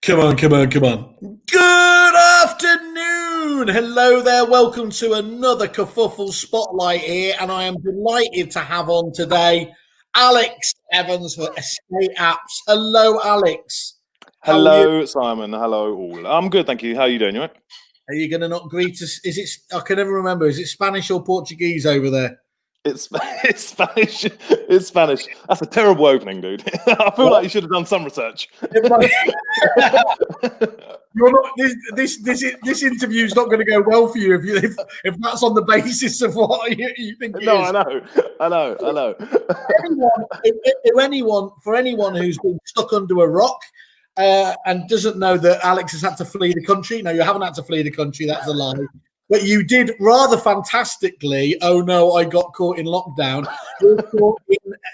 Come on, come on, come on. Good afternoon. Hello there. Welcome to another Kerfuffle Spotlight here. And I am delighted to have on today Alex Evans for Estate Apps. Hello, Alex. Hello, Simon. Hello, all. I'm good, thank you. How are you doing? You all right? Are you going to not greet us? Is it, I can never remember, is it Spanish or Portuguese over there? It's Spanish. It's Spanish. That's a terrible opening, dude. I feel like you should have done some research. You're not. This interview is not going to go well for you if that's on the basis of what you think. No, I know. For anyone who's been stuck under a rock and doesn't know that Alex has had to flee the country. No, you haven't had to flee the country. That's a lie. But you did rather fantastically. Oh no, I got caught in lockdown.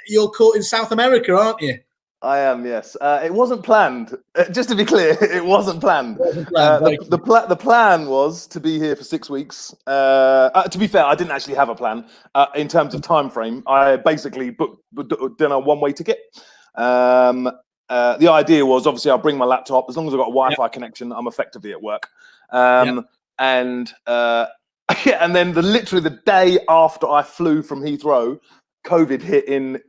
You're caught in South America, aren't you? I am, yes. It wasn't planned. Just to be clear, it wasn't planned. The plan was to be here for 6 weeks. To be fair, I didn't actually have a plan in terms of time frame. I basically done a one-way ticket. The idea was obviously I'll bring my laptop. As long as I've got a Wi-Fi connection, I'm effectively at work. And then literally the day after I flew from Heathrow, COVID hit in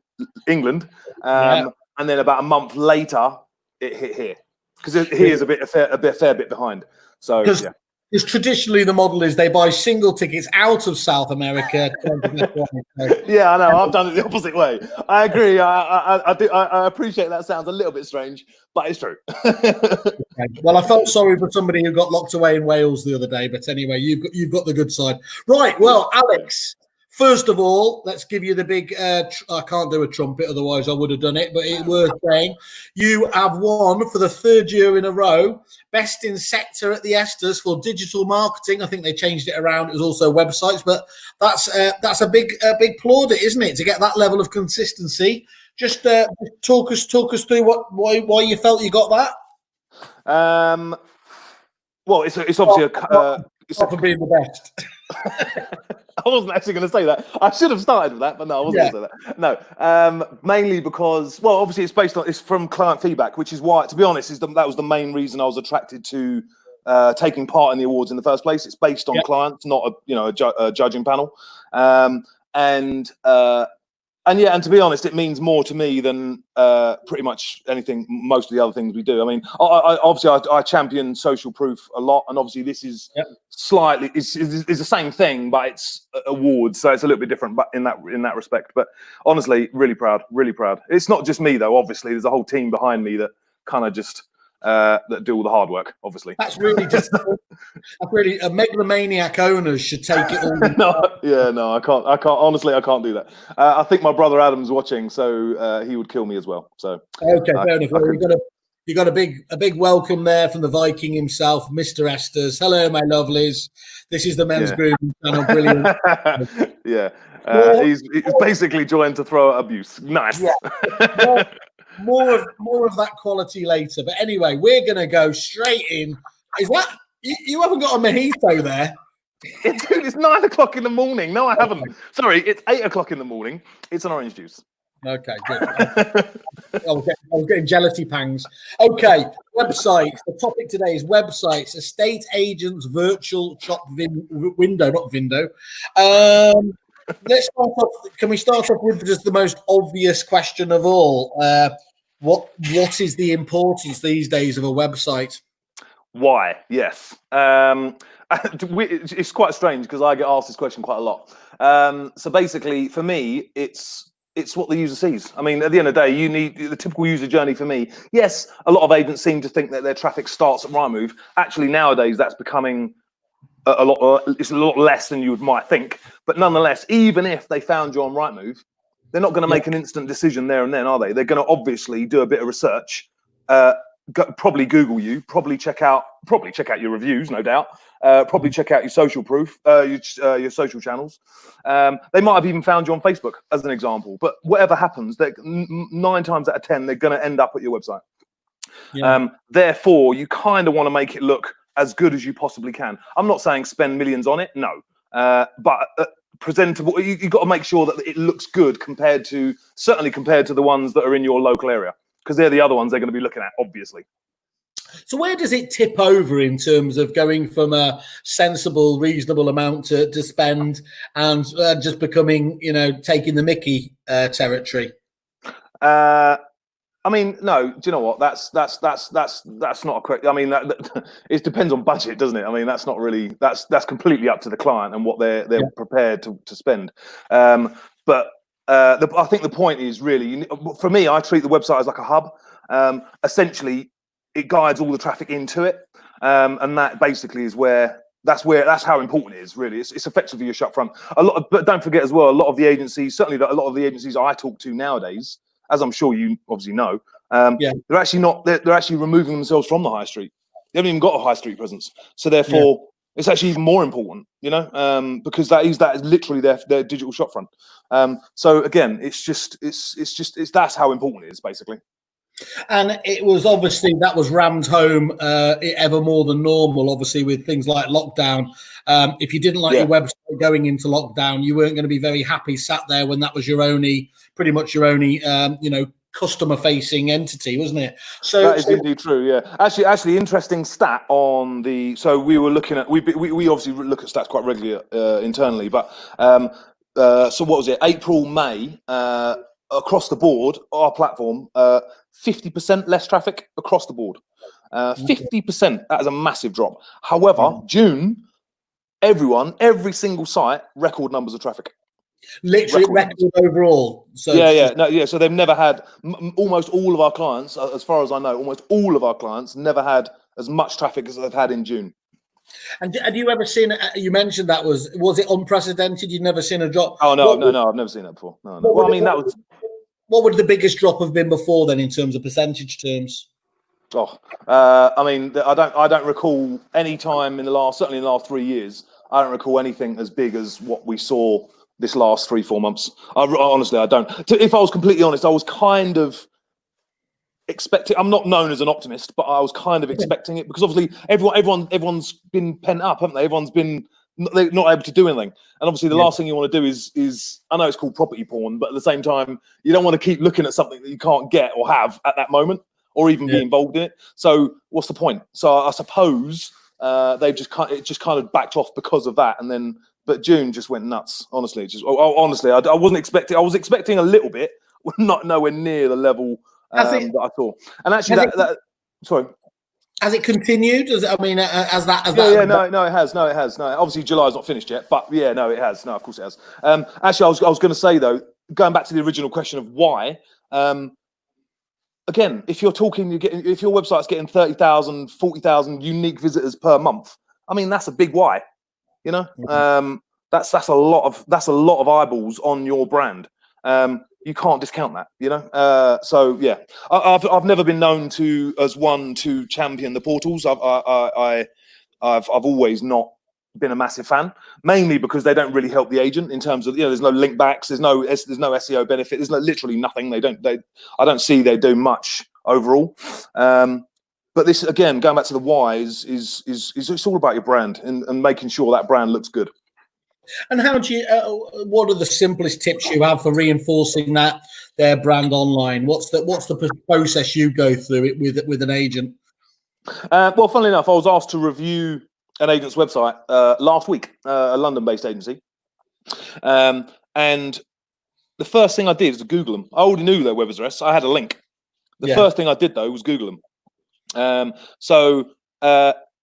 England. And then about a month later, it hit here because here's a fair bit behind. So because traditionally the model is they buy single tickets out of South America. Yeah, I know. I've done it the opposite way. I agree. I appreciate that sounds a little bit strange, but it's true. Well, I felt sorry for somebody who got locked away in Wales the other day, but anyway, you've got the good side, right? Well, Alex. First of all, let's give you the big, I can't do a trumpet, otherwise I would have done it, but it's worth saying. You have won for the third year in a row, Best in Sector at the Esters for digital marketing. I think they changed it around. It was also websites, but that's a big plaudit, isn't it, to get that level of consistency? Just talk us through why you felt you got that. Well, it's obviously it's for being the best. I wasn't actually going to say that. I should have started with that, but no, I wasn't going to say that. No, mainly because, well, obviously it's from client feedback, which is why, to be honest, that was the main reason I was attracted to taking part in the awards in the first place. It's based on clients, not a judging panel, and to be honest, it means more to me than pretty much anything, most of the other things we do. I mean, I champion social proof a lot, and obviously this is slightly is the same thing, but it's awards, so it's a little bit different, but in that respect. But honestly, really proud. It's not just me though. Obviously, there's a whole team behind me that kind of just that do all the hard work. Obviously, that's really a megalomaniac owners should take it all. No, I can't. Honestly, I can't do that. I think my brother Adam's watching, so he would kill me as well. So okay, fair enough. Well, you got a big welcome there from the Viking himself, Mr. Esters. Hello, my lovelies. This is the men's grooming channel. Brilliant. He's basically joined to throw out abuse. Nice. Yeah. More of that quality later. But anyway, we're gonna go straight in. Is that you haven't got a mojito there? Dude, it's 9 o'clock in the morning. No, I haven't. Sorry, it's 8 o'clock in the morning. It's an orange juice. Okay, good. I was getting jealousy pangs. Okay, websites. The topic today is websites. Estate agents virtual shop window, not Vindo. Let's start off. Can we start off with just the most obvious question of all? What is the importance these days of a website? Why? Yes. It's quite strange because I get asked this question quite a lot. So basically, for me, it's what the user sees. I mean, at the end of the day, you need the typical user journey for me. Yes, a lot of agents seem to think that their traffic starts at Rightmove. Actually, nowadays, that's becoming it's a lot less than you might think. But nonetheless, even if they found you on Rightmove, they're not going to make an instant decision there and then, are they? They're going to obviously do a bit of research, probably Google you, probably check out your reviews, no doubt. Probably check out your social proof, your social channels. They might have even found you on Facebook, as an example. But whatever happens, 9 times out of 10, they're going to end up at your website. Therefore, you kind of want to make it look as good as you possibly can. I'm not saying spend millions on it, no. But presentable, you've got to make sure that it looks good certainly compared to the ones that are in your local area, because they're the other ones they're going to be looking at, obviously. So where does it tip over in terms of going from a sensible, reasonable amount to spend and just becoming, taking the Mickey territory? I mean, no. Do you know what? That's not a correct. I mean, it depends on budget, doesn't it? I mean, that's not really. That's completely up to the client and what they're prepared to spend. But I think the point is really, for me, I treat the website as like a hub. Essentially, it guides all the traffic into it, and that basically is that's how important it is. Really, it's effectively your shop front. But don't forget as well, a lot of the agencies, certainly a lot of the agencies I talk to nowadays, as I'm sure you obviously know, they're actually not. They're actually removing themselves from the high street. They haven't even got a high street presence, so therefore it's actually even more important, because that is literally their digital shop front. So again, it's that's how important it is, basically. And it was obviously that was rammed home ever more than normal, obviously, with things like lockdown. If you didn't like your website going into lockdown, you weren't going to be very happy sat there when that was pretty much your only, customer facing entity, wasn't it? So that is indeed true. Yeah, actually, interesting stat on the. So we were looking at we obviously look at stats quite regularly internally, but so what was it? April, May. Across the board, our platform, 50% less traffic across the board. 50%, that is a massive drop. However, June, every single site, record numbers of traffic. Literally record overall. So So they've never had, almost all of our clients, as far as I know, almost all of our clients never had as much traffic as they've had in June. And have you ever seen? You mentioned that was it unprecedented? You'd never seen a drop? Oh no, I've never seen that before. No. Well, I mean, that was. What would the biggest drop have been before then, in terms of percentage terms? I mean, I don't recall any time certainly in the last 3 years, I don't recall anything as big as what we saw this last 3-4 months. Honestly, I don't. If I was completely honest, I was kind of expecting. I'm not known as an optimist, but I was kind of expecting it, because obviously everyone's been pent up, haven't they? Everyone's been. They're not able to do anything, and obviously the last thing you want to do is I know it's called property porn, but at the same time you don't want to keep looking at something that you can't get or have at that moment, or even be involved in it. So what's the point? So I suppose they've just kind of backed off because of that, and then but June just went nuts. Honestly, honestly, I wasn't expecting. I was expecting a little bit, not nowhere near the level that I thought. And actually, sorry. Has it continued? Has that? No, it has. No, obviously July's not finished yet, but yeah, no, it has. No, of course it has. Actually, I was going to say though, going back to the original question of why. Again, if your website's getting 30,000, 40,000 unique visitors per month, I mean that's a big why. That's a lot of eyeballs on your brand. You can't discount that, So yeah, I've never been known to champion the portals. I've always not been a massive fan, mainly because they don't really help the agent in terms of there's no link backs, there's no SEO benefit, there's literally nothing. I don't see they do much overall. But this again, going back to the why is it's all about your brand and making sure that brand looks good. And how do you? What are the simplest tips you have for reinforcing their brand online? What's the process you go through it with an agent? Well, funnily enough, I was asked to review an agent's website last week, a London-based agency, and the first thing I did was Google them. I already knew their web address. I had a link. The first thing I did though was Google them.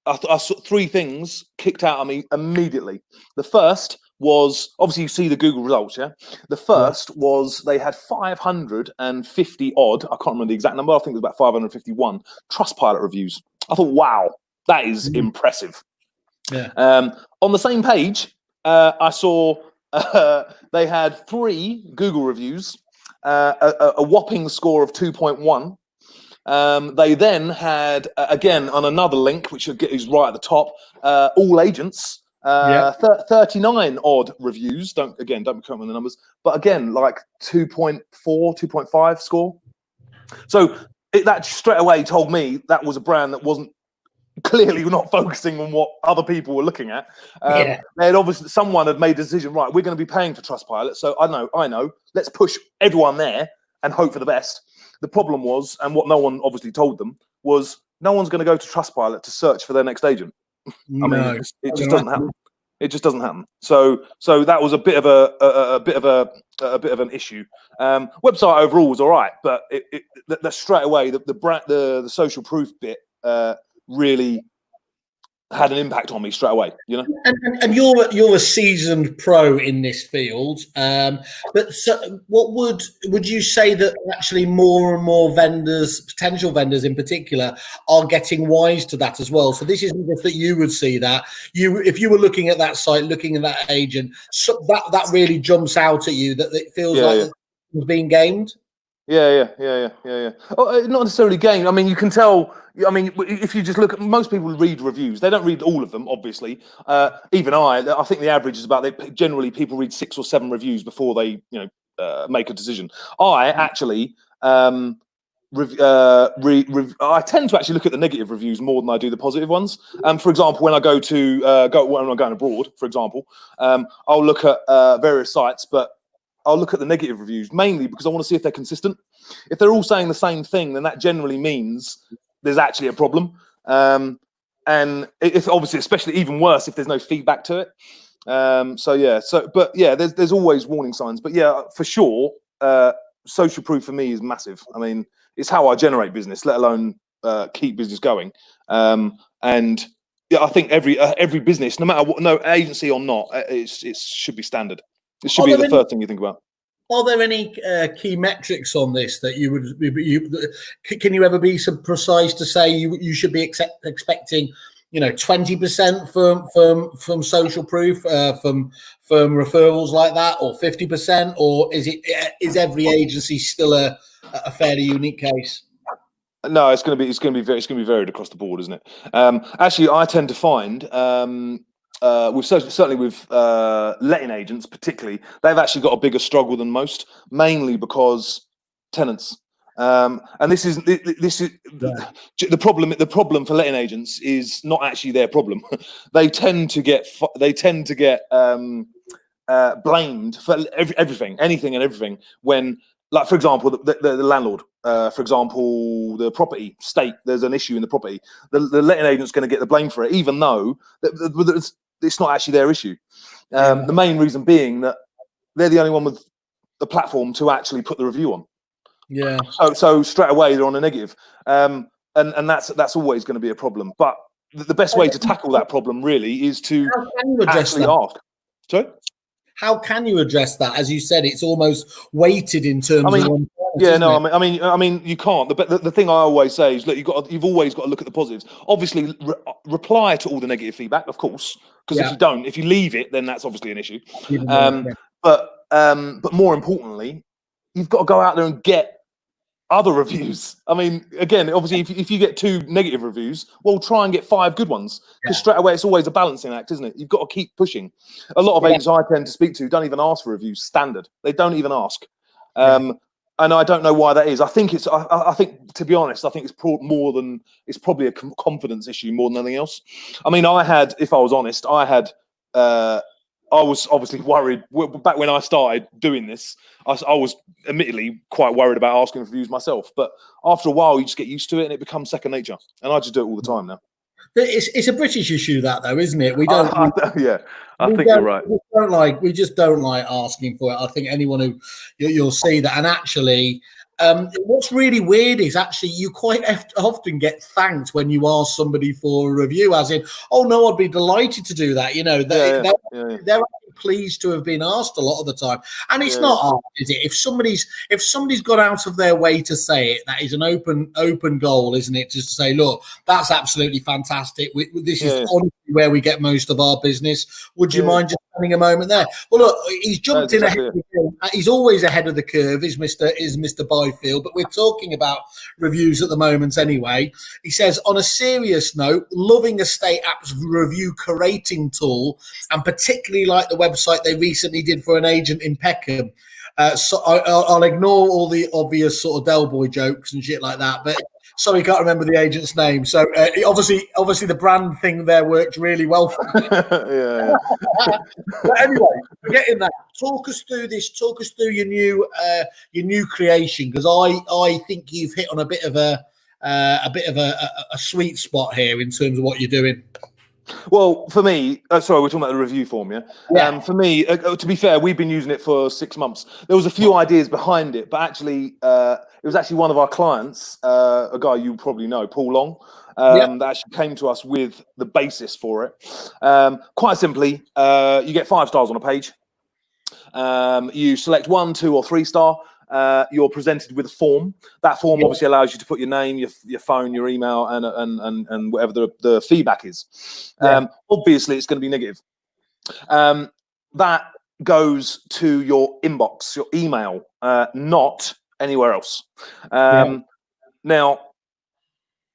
I saw 3 things kicked out at me immediately. The first was, obviously you see the Google results, yeah? The first was they had 550 odd, I can't remember the exact number, I think it was about 551 Trustpilot reviews. I thought, wow, that is impressive. Yeah. On the same page, I saw they had 3 Google reviews, a whopping score of 2.1. They then had again on another link, which is right at the top, all agents, 39 odd reviews. Don't be quoting on the numbers, but again, like 2.4, 2.5 score. So that straight away told me that was a brand that wasn't clearly not focusing on what other people were looking at. They had obviously someone had made a decision. Right, we're going to be paying for Trustpilot, so I know. Let's push everyone there and hope for the best. The problem was, and what no one obviously told them, was no one's going to go to Trustpilot to search for their next agent. No, I mean, it just doesn't happen. It just doesn't happen. So that was a bit of an issue. Website overall was all right, but that straight away the social proof bit really had an impact on me straight away, you know. And you're a seasoned pro in this field, but so what would you say that actually more and more vendors, potential vendors in particular, are getting wise to that as well? So this isn't just that you would see that. If you were looking at that site, looking at that agent, so that really jumps out at you, that it feels like it's being gamed. Yeah. Oh, not necessarily game. I mean, you can tell. I mean, if you just look at, most people read reviews. They don't read all of them, obviously. Even I think the average is about, generally people read 6 or 7 reviews before they, make a decision. I actually, I tend to actually look at the negative reviews more than I do the positive ones. For example, when I go when I'm going abroad, for example, I'll look at various sites, but I'll look at the negative reviews mainly because I want to see if they're consistent. If they're all saying the same thing, then that generally means there's actually a problem. And if obviously, especially even worse, if there's no feedback to it. But there's always warning signs. But yeah, for sure, social proof for me is massive. I mean, it's how I generate business, let alone keep business going. And yeah, I think every business, no matter what, no agency or not, it should be standard. This should be the first thing you think about. Are there any key metrics on this that you would? Can you ever be so precise to say you should be expecting, 20% from social proof, from referrals like that, or 50%, or is every agency still a fairly unique case? No, it's going to be varied across the board, isn't it? Actually, I tend to find. Certainly with letting agents, particularly, they've actually got a bigger struggle than most, mainly because tenants. And this is the problem. The problem for letting agents is not actually their problem. They tend to get blamed for everything, anything and everything. When, like, for example, the landlord, for example, the property state, there's an issue in the property. The letting agent's going to get the blame for it, even though it's not actually their issue. The main reason being that they're the only one with the platform to actually put the review on. Yeah. So straight away they're on a negative, and that's always going to be a problem. But the best way to tackle that problem really is to actually ask. Sorry? How can you address that? As you said, it's almost weighted in terms of. I mean, you can't. The thing I always say is, look, you've always got to look at the positives. Obviously, reply to all the negative feedback, of course, because if you leave it, then that's obviously an issue. But more importantly, you've got to go out there and get other reviews. I mean, again, obviously, if you get 2 negative reviews, well, try and get 5 good ones, because straight away it's always a balancing act, isn't it? You've got to keep pushing. A lot of agents I tend to speak to don't even ask for reviews. Standard, they don't even ask. And I don't know why that is. I think to be honest, I think it's probably a confidence issue more than anything else. I mean, if I was honest, I was obviously worried back when I started doing this. I was admittedly quite worried about asking for reviews myself. But after a while, you just get used to it, and it becomes second nature. And I just do it all the time now. It's a British issue, that though, isn't it? We don't. I think you're right. We just don't like asking for it. I think anyone who you'll see that, and actually. What's really weird is actually you quite often get thanked when you ask somebody for a review, as in, oh no, I'd be delighted to do that. They're pleased to have been asked a lot of the time, and it's not hard, is it? If somebody's gone out of their way to say it, that is an open goal, isn't it? Just to say, look, that's absolutely fantastic. This is honestly where we get most of our business. Would you mind just spending a moment there? Well, look, he's jumped in ahead of the curve. He's always ahead of the curve, is Mr. Byfield, but we're talking about reviews at the moment anyway. He says, on a serious note, loving Estate App's review curating tool, and particularly like the website they recently did for an agent in Peckham. So I'll ignore all the obvious sort of Del Boy jokes and shit like that, but sorry, can't remember the agent's name. So obviously the brand thing there worked really well for me. But anyway, getting that. Talk us through this. Talk us through your new creation, because I think you've hit on a bit of a bit of a sweet spot here in terms of what you're doing? Well, for me, sorry, we're talking about the review form, yeah? Yeah. For me, to be fair, we've been using it for 6 months. There was a few ideas behind it, but actually, it was actually one of our clients, a guy you probably know, Paul Long, that actually came to us with the basis for it. Quite simply, you get 5 stars on a page. You select 1, 2, or 3 star. You're presented with a form. That form obviously allows you to put your name, your phone, your email, and whatever the feedback is. Obviously, it's going to be negative. That goes to your inbox, your email, not anywhere else. Now,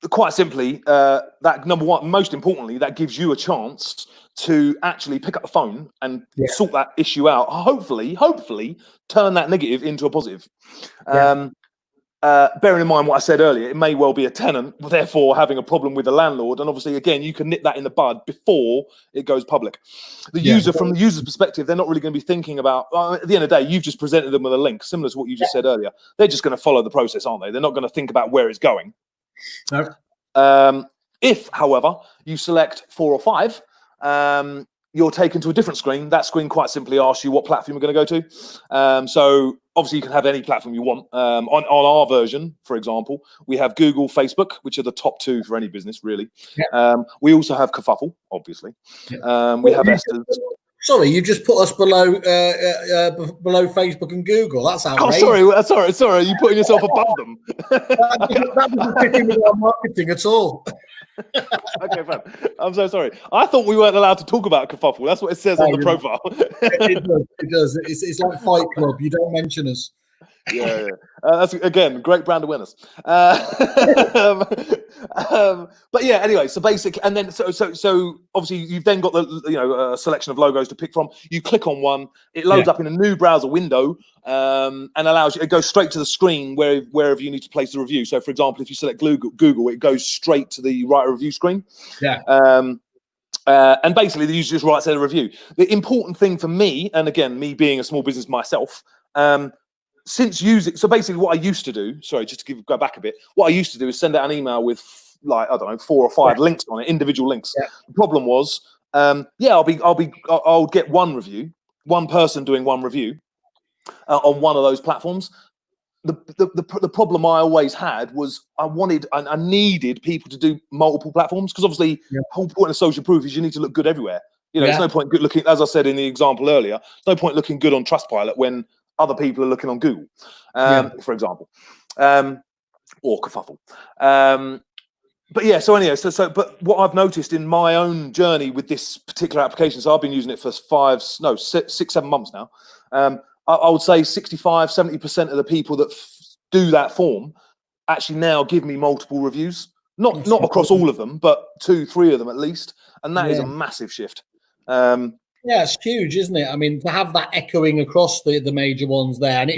quite simply, that number one, most importantly, that gives you a chance to actually pick up the phone and sort that issue out. Hopefully turn that negative into a positive. Bearing in mind what I said earlier, it may well be a tenant, therefore having a problem with the landlord. And obviously, again, you can nip that in the bud before it goes public. The user, from the user's perspective, they're not really going to be thinking about, at the end of the day, you've just presented them with a link, similar to what you just said earlier. They're just going to follow the process, aren't they? They're not going to think about where it's going. If, however, you select 4 or 5, you're taken to a different screen. That screen quite simply asks you what platform you're going to go to. So obviously you can have any platform you want. On our version, for example, we have Google, Facebook, which are the top 2 for any business, really. We also have Kerfuffle, obviously. We have Esther's. Sorry, you just put us below Facebook and Google. That's outrageous. Oh, sorry. Are you putting yourself above them? That doesn't fit in with our marketing at all. Okay, fine. I'm so sorry. I thought we weren't allowed to talk about Kerfuffle. That's what it says on the profile. It does. It's like Fight Club. You don't mention us. That's again great brand awareness. But yeah, anyway, so basic, and then so obviously you've then got the a selection of logos to pick from. You click on one, it loads up in a new browser window, and allows you, it goes straight to the screen wherever you need to place the review. So for example, if you select Google, it goes straight to the write a review screen. And basically the user just writes a review. The important thing for me, and again, me being a small business myself, since using, so basically what I used to do, sorry, just to go back a bit, what I used to do is send out an email with like, I don't know, 4 or 5 links on it, individual links. The problem was, I'll get one review, one person doing one review on one of those platforms. The problem I always had was I needed people to do multiple platforms, because obviously the whole point of social proof is you need to look good everywhere. You know, there's no point good looking, as I said in the example earlier, there's no point looking good on Trustpilot when other people are looking on Google, for example, or Kerfuffle. But yeah, so anyway, but what I've noticed in my own journey with this particular application, so I've been using it for 6, 7 months now. I would say 65-70% of the people that do that form actually now give me multiple reviews. Not across all of them, but 2, 3 of them at least, and that is a massive shift. Yeah, it's huge, isn't it? I mean, to have that echoing across the major ones there, and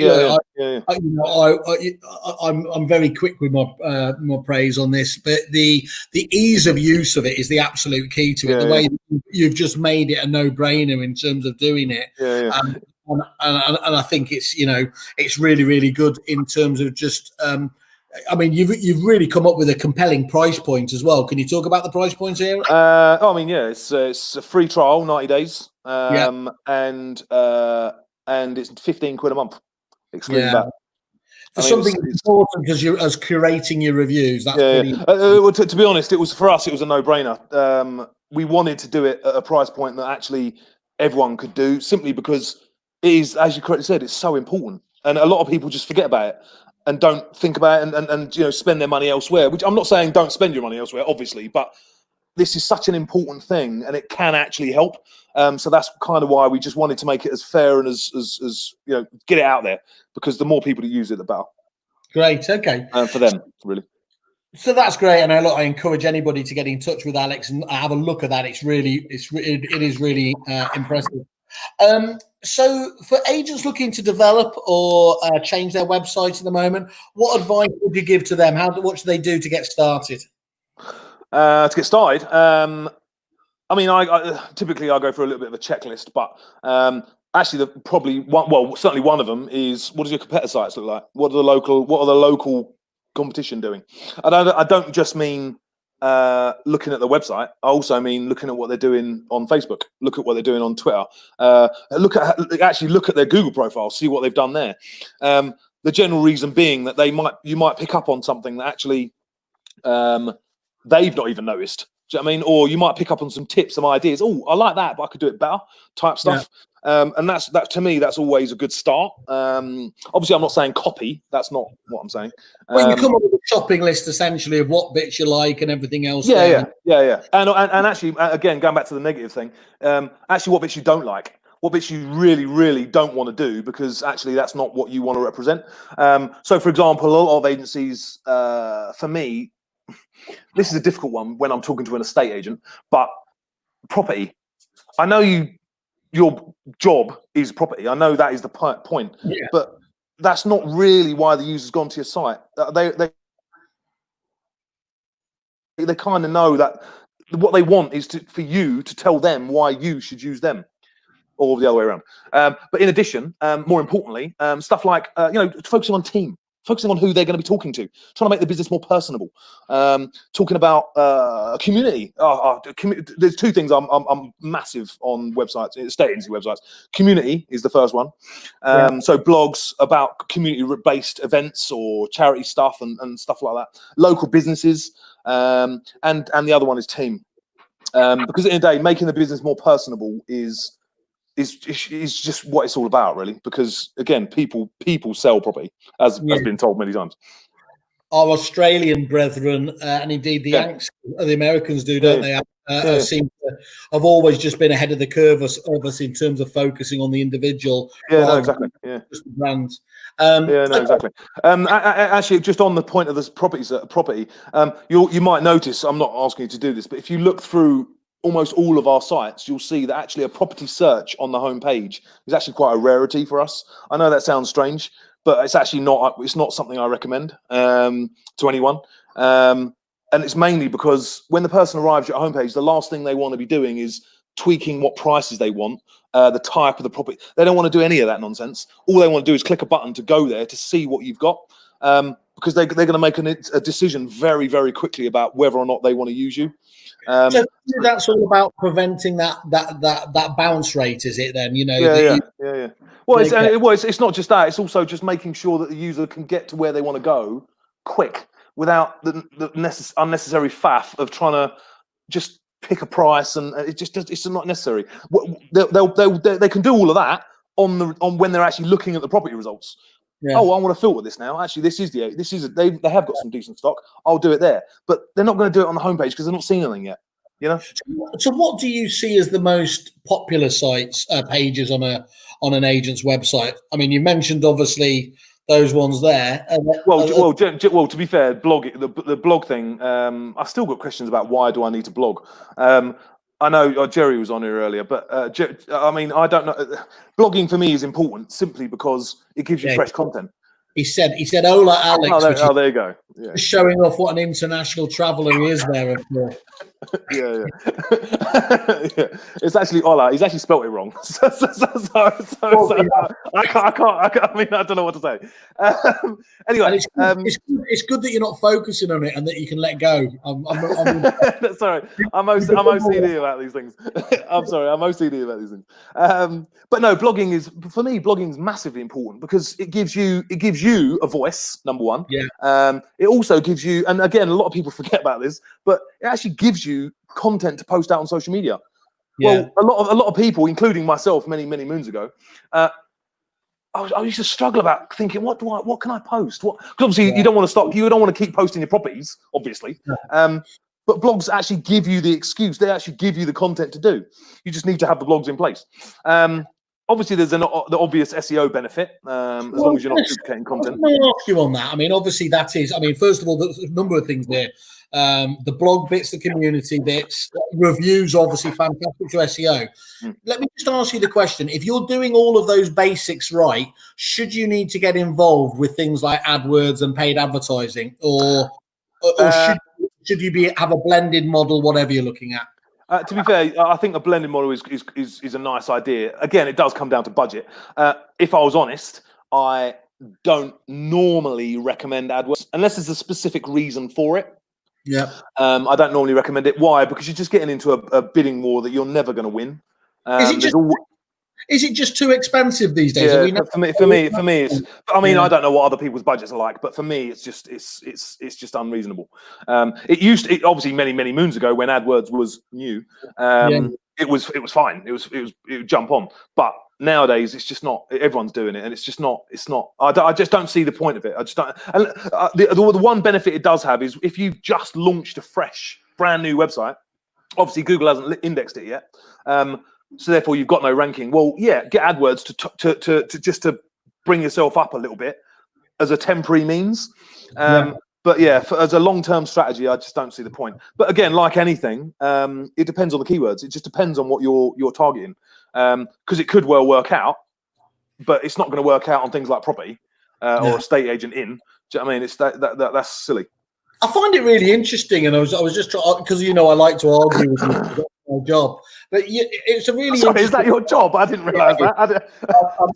I'm very quick with my praise on this, but the ease of use of it is the absolute key to it. The way you've just made it a no-brainer in terms of doing it, and I think it's really, really good in terms of just. I mean, you've really come up with a compelling price point as well. Can you talk about the price points here? It's a free trial, 90 days, and it's 15 quid a month, excluding that. For something as important as curating your reviews, that's pretty. To be honest, it was for us. It was a no-brainer. We wanted to do it at a price point that actually everyone could do, simply because it is, as you correctly said, it's so important, and a lot of people just forget about it and don't think about it and spend their money elsewhere, which I'm not saying don't spend your money elsewhere, obviously, but this is such an important thing and it can actually help. So that's kind of why we just wanted to make it as fair and as get it out there, because the more people that use it, the better. Great, okay. For them, really. So that's great, and I encourage anybody to get in touch with Alex and have a look at that. It is really impressive. So for agents looking to develop or change their websites at the moment, what advice would you give to them? What should they do to get started? To get started, I mean, I typically I go for a little bit of a checklist, but actually, certainly one of them is, what does your competitor sites look like? What are the local competition doing? And I don't just mean looking at the website. I also mean looking at what they're doing on Facebook. Look at what they're doing on Twitter. Look at their Google profile. See what they've done there. The general reason being that you might pick up on something that actually they've not even noticed. Do you know what I mean? Or you might pick up on some tips, some ideas. Oh, I like that, but I could do it better. Type stuff. And that to me, that's always a good start. Obviously, I'm not saying copy. That's not what I'm saying. Well, you come up with a shopping list essentially of what bits you like and everything else. Yeah. And actually, again, going back to the negative thing, actually, what bits you don't like, what bits you really, really don't want to do, because actually, that's not what you want to represent. So, for example, a lot of agencies, for me, this is a difficult one when I'm talking to an estate agent, but property. I know your job is property. I know that is the point, but that's not really why the user's gone to your site. They kind of know that what they want is for you to tell them why you should use them, or the other way around. But in addition, more importantly, stuff like focusing on team. Focusing on who they're going to be talking to, trying to make the business more personable. Talking about community. There's two things I'm massive on websites, estate agency websites. Community is the first one. So blogs about community-based events or charity stuff and stuff like that. Local businesses, and the other one is team. Because at the end of the day, making the business more personable is just what it's all about, really. Because again, people sell property, as has been told many times. Our Australian brethren, and indeed the Yanks, the Americans do, don't they? Seem to have always just been ahead of the curve of us in terms of focusing on the individual. Exactly. Just the brands. Exactly. Actually, just on the point of this property, you might notice, I'm not asking you to do this, but if you look through almost all of our sites, you'll see that actually a property search on the homepage is actually quite a rarity for us. I know that sounds strange, but it's actually not. It's not something I recommend to anyone. And it's mainly because when the person arrives at your homepage, the last thing they want to be doing is tweaking what prices they want, the type of the property. They don't want to do any of that nonsense. All they want to do is click a button to go there to see what you've got, because they're going to make a decision very, very quickly about whether or not they want to use you. So that's all about preventing that bounce rate, is it? Then Yeah. Well, it's not just that. It's also just making sure that the user can get to where they want to go quick without the unnecessary faff of trying to just pick a price, and it's not necessary. They can do all of that on when they're actually looking at the property results. Yeah. Oh, I want to filter this now. Actually, they have got some decent stock. I'll do it there, but they're not going to do it on the homepage because they're not seeing anything yet. So what do you see as the most popular sites, pages on an agent's website? I mean, you mentioned obviously those ones there. Well, to be fair, the blog thing. I still got questions about why do I need to blog. I know Jerry was on here earlier, but I mean, I don't know. Blogging for me is important simply because it gives you fresh content. He said, "Hola, Alex." There you go. Yeah. Showing off what an international traveller he is there. Yeah. It's actually Ola. He's actually spelt it wrong. So I can't. I mean, I don't know what to say. Anyway, it's good that you're not focusing on it and that you can let go. Sorry, I'm OCD about these things. I'm sorry, I'm OCD about these things. But no, blogging is massively important because it gives you a voice. Number one. Yeah. It also gives you, and again, a lot of people forget about this, but it actually gives you content to post out on social media. Yeah. Well, a lot of people, including myself, many moons ago, I used to struggle about thinking, what can I post? Because obviously you don't want to stop. You don't want to keep posting your properties, obviously. Yeah. But blogs actually give you the excuse. They actually give you the content to do. You just need to have the blogs in place. Obviously, there's the obvious SEO benefit, as long as you're not duplicating content. I'll ask you on that. I mean, obviously, that is. I mean, first of all, there's a number of things there. The blog bits, the community bits, reviews, obviously fantastic to SEO. Let me just ask you the question: if you're doing all of those basics right, should you need to get involved with things like AdWords and paid advertising, or should you have a blended model, whatever you're looking at? To be fair, I think a blended model is a nice idea. Again, it does come down to budget. If I was honest, I don't normally recommend AdWords unless there's a specific reason for it. Yeah. I don't normally recommend it. Why? Because you're just getting into a bidding war that you're never going to win. Is it just too expensive these days? Yeah, for me, it's. I mean, I don't know what other people's budgets are like, but for me, it's just unreasonable. It obviously many moons ago when AdWords was new. It was fine. It would jump on, but nowadays it's just not. Everyone's doing it, and it's just not. It's not. I just don't see the point of it. I just don't. And the one benefit it does have is if you've just launched a fresh, brand new website. Obviously, Google hasn't indexed it yet. So therefore, you've got no ranking. Well, yeah, get AdWords to just to bring yourself up a little bit as a temporary means. But yeah, as a long-term strategy, I just don't see the point. But again, like anything, it depends on the keywords. It just depends on what you're targeting, because it could well work out, but it's not going to work out on things like property or estate agent in. Do you know what I mean? It's that's silly. I find it really interesting, and I was just trying because I like to argue with you. My job, but it's a really. Sorry, is that your job? I didn't realise that.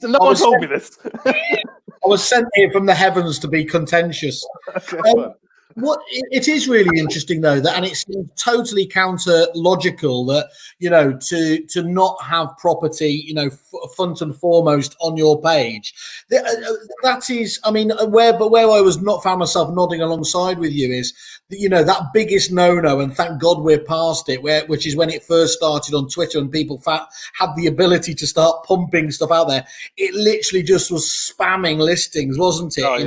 No one told me this. I was sent here from the heavens to be contentious. What it is really interesting though and it's totally counter logical that to not have property front and foremost on your page. That is, I mean, where I was not found myself nodding alongside with you is that biggest no, and thank God we're past it, which is when it first started on Twitter and people had the ability to start pumping stuff out there. It literally just was spamming listings, wasn't it? Oh,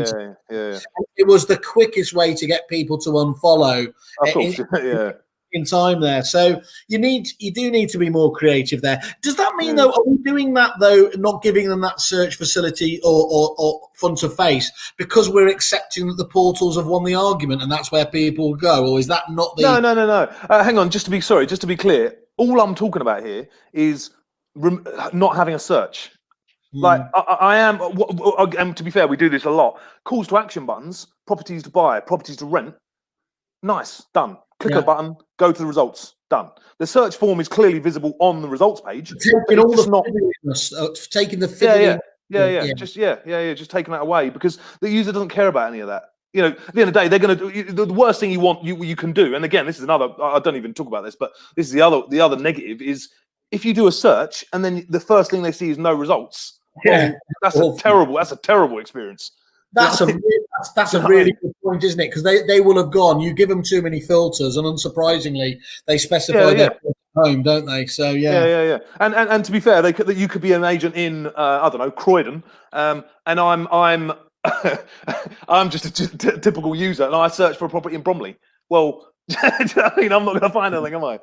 yeah. It was the quickest way to get people to unfollow. Of course, in time there. So you do need to be more creative there. Does that mean though, are we doing that though, not giving them that search facility or front of face because we're accepting that the portals have won the argument and that's where people go? Or is that not the... No. Hang on, just to be clear, all I'm talking about here is not having a search. Like I am, and to be fair, we do this a lot. Calls to action buttons, properties to buy, properties to rent. Nice, done. Click a button, go to the results, done. The search form is clearly visible on the results page. Taking all taking the just taking that away because the user doesn't care about any of that. At the end of the day, they're going to do the worst thing you can do. And again, this is another. I don't even talk about this, but this is the other negative is if you do a search and then the first thing they see is no results. That's a terrible experience. That's a really good point, isn't it? Because they will have gone. You give them too many filters, and unsurprisingly, they specify their home, don't they? So yeah. And to be fair, you could be an agent in I don't know, Croydon, and I'm I'm just a typical user, and I search for a property in Bromley. Well. I mean, I'm not going to find anything, am I?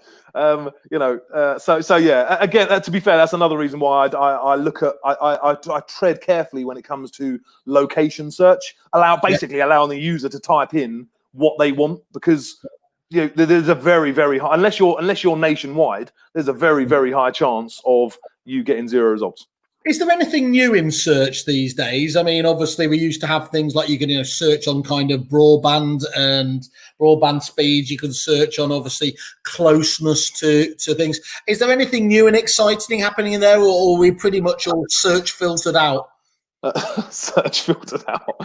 So yeah. Again, to be fair, that's another reason why I look at I tread carefully when it comes to location search. Allowing the user to type in what they want because there's a very very high unless you're nationwide. There's a very very high chance of you getting zero results. Is there anything new in search these days? I mean, obviously, we used to have things like you can search on kind of broadband and broadband speeds. You can search on, obviously, closeness to things. Is there anything new and exciting happening in there, or are we pretty much all search filtered out? Search filtered out.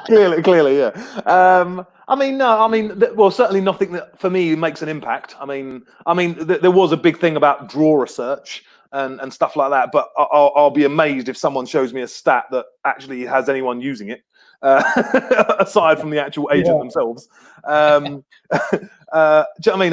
Clearly, yeah. I mean, no. I mean, well, certainly nothing that for me makes an impact. I mean, there was a big thing about draw a search. And stuff like that, but I'll be amazed if someone shows me a stat that actually has anyone using it, aside from the actual agent themselves. Do you know what I mean?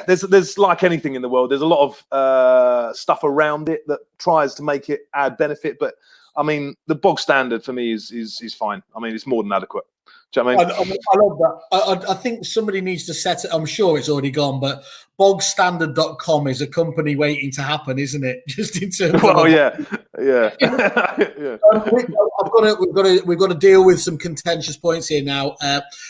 There's like anything in the world. There's a lot of stuff around it that tries to make it add benefit, but I mean, the bog standard for me is fine. I mean, it's more than adequate. Do you know what I mean? I love that. I think somebody needs to set it. I'm sure it's already gone, but bogstandard.com is a company waiting to happen, isn't it? Just in terms of yeah. We've got to deal with some contentious points here now.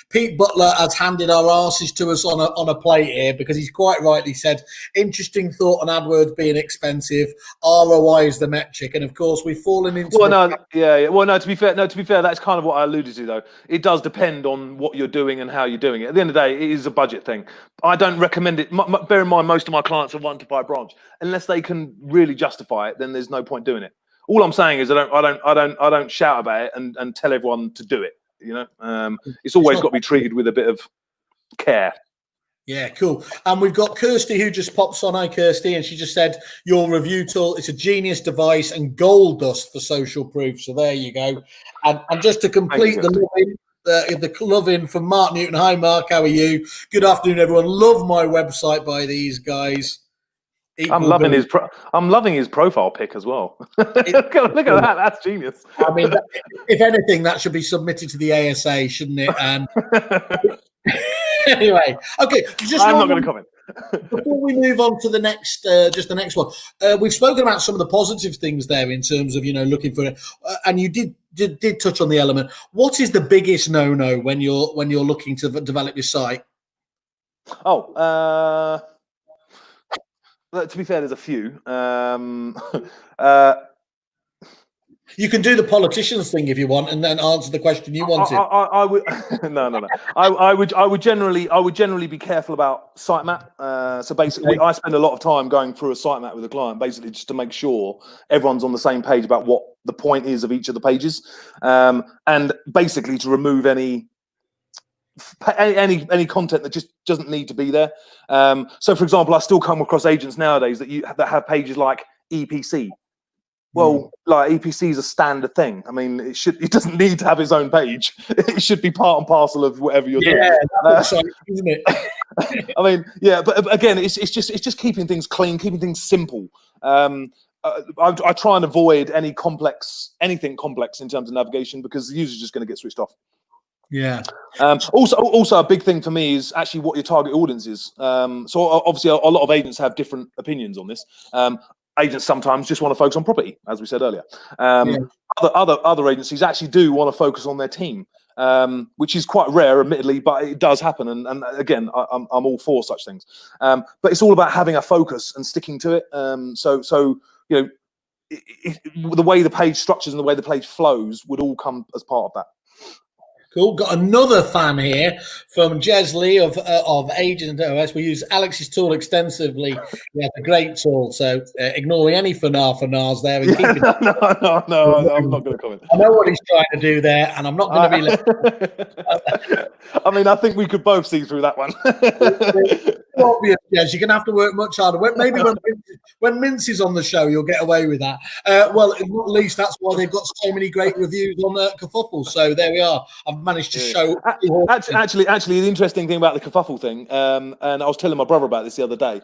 Pete Butler has handed our arses to us on a plate here because he's quite rightly said interesting thought on AdWords being expensive. ROI is the metric, and of course we've fallen into. Well, to be fair, that's kind of what I alluded to though. It does depend on what you're doing and how you're doing it. At the end of the day, it is a budget thing. I don't recommend it. Bear in mind, most of my clients are 1 to 5 branch. Unless they can really justify it, then there's no point doing it. All I'm saying is I don't shout about it and tell everyone to do it. You know, it's always got to be treated with a bit of care. Yeah, cool. And we've got Kirsty who just pops on. Hi, Kirsty. And she just said, your review tool, it's a genius device and gold dust for social proof. So there you go. And just to complete the love-in from Mark Newton. Hi, Mark. How are you? Good afternoon, everyone. Love my website by these guys. I'm loving his profile pic as well. Look at that. That's genius. I mean, if anything, that should be submitted to the ASA, shouldn't it? And anyway, okay. I'm not going to comment. Before we move on to the next, just the next one, we've spoken about some of the positive things there in terms of looking for it, and you did touch on the element. What is the biggest no-no when you're looking to develop your site? Oh, to be fair, there's a few. You can do the politicians thing if you want, and then answer the question you wanted. I would no. I would generally be careful about sitemap. So basically, I spend a lot of time going through a sitemap with a client, basically just to make sure everyone's on the same page about what the point is of each of the pages, and basically to remove any content that just doesn't need to be there. So, for example, I still come across agents nowadays that have pages like EPC. Well, like EPC is a standard thing. I mean, it doesn't need to have its own page. It should be part and parcel of whatever you're doing. That's exciting, isn't it? I mean, yeah, but again, it's just keeping things clean, keeping things simple. I try and avoid anything complex in terms of navigation, because the user's just going to get switched off. Yeah. Also, a big thing for me is actually what your target audience is. So obviously, a lot of agents have different opinions on this. Agents sometimes just want to focus on property, as we said earlier. Other agencies actually do want to focus on their team, which is quite rare, admittedly, but it does happen. And again, I'm all for such things. But it's all about having a focus and sticking to it. So the way the page structures and the way the page flows would all come as part of that. Cool. Got another fan here from Jez Lee of Agent OS. We use Alex's tool extensively. Yeah, a great tool. So ignoring any fanars there. And keeping no, I'm not going to comment. I know what he's trying to do there, and I'm not going to be. I mean, I think we could both see through that one. Obvious, yes. You're going to have to work much harder. Maybe when Mince is on the show, you'll get away with that. Well, at least that's why they've got so many great reviews on Kerfuffle. So there we are. I've managed to show. Actually, the interesting thing about the Kerfuffle thing, and I was telling my brother about this the other day.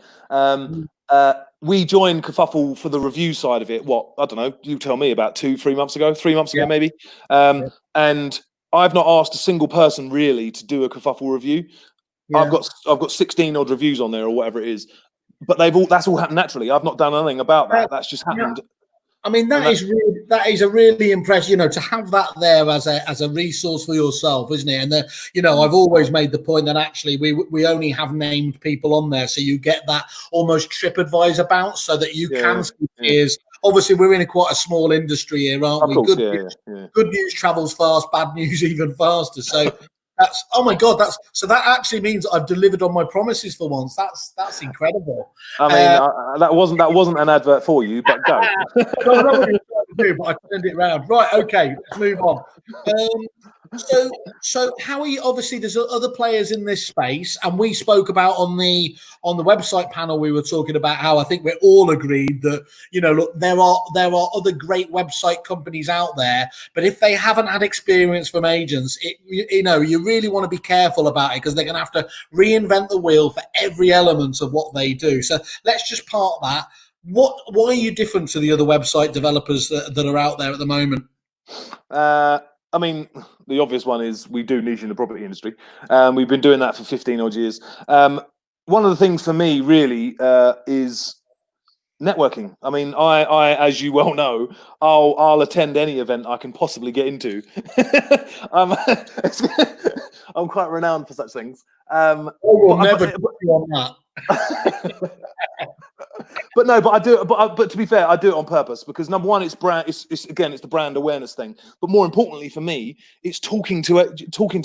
We joined Kerfuffle for the review side of it. What, I don't know. You tell me, about 3 months ago, maybe. And I've not asked a single person really to do a Kerfuffle review. Yeah. I've got 16 odd reviews on there or whatever it is, but that's all happened naturally. I've not done anything about that. That's just happened. I mean, that is a really impressive, to have that there as a resource for yourself, isn't it? And I've always made the point that actually we only have named people on there, so you get that almost TripAdvisor bounce, so that you can see peers. Obviously, we're in quite a small industry here, aren't we? Good news travels fast, bad news even faster. So. Oh my God! That actually means I've delivered on my promises for once. That's incredible. I mean, that wasn't an advert for you, but go. No, I'm not going to try to do, but I turned it around. Right, okay, let's move on. So how are you? Obviously, there's other players in this space, and we spoke about on the website panel. We were talking about how I think we're all agreed that look, there are other great website companies out there, but if they haven't had experience from agents, you really want to be careful about it, because they're going to have to reinvent the wheel for every element of what they do. So let's just park that. Why are you different to the other website developers that are out there at the moment? I mean, the obvious one is we do niche in the property industry. We've been doing that for 15 odd years. One of the things for me really is networking. I mean, I as you well know, I'll attend any event I can possibly get into. I'm quite renowned for such things. We'll never put you on that. But I do. But to be fair, I do it on purpose, because number one, it's brand. It's the brand awareness thing. But more importantly for me, it's talking to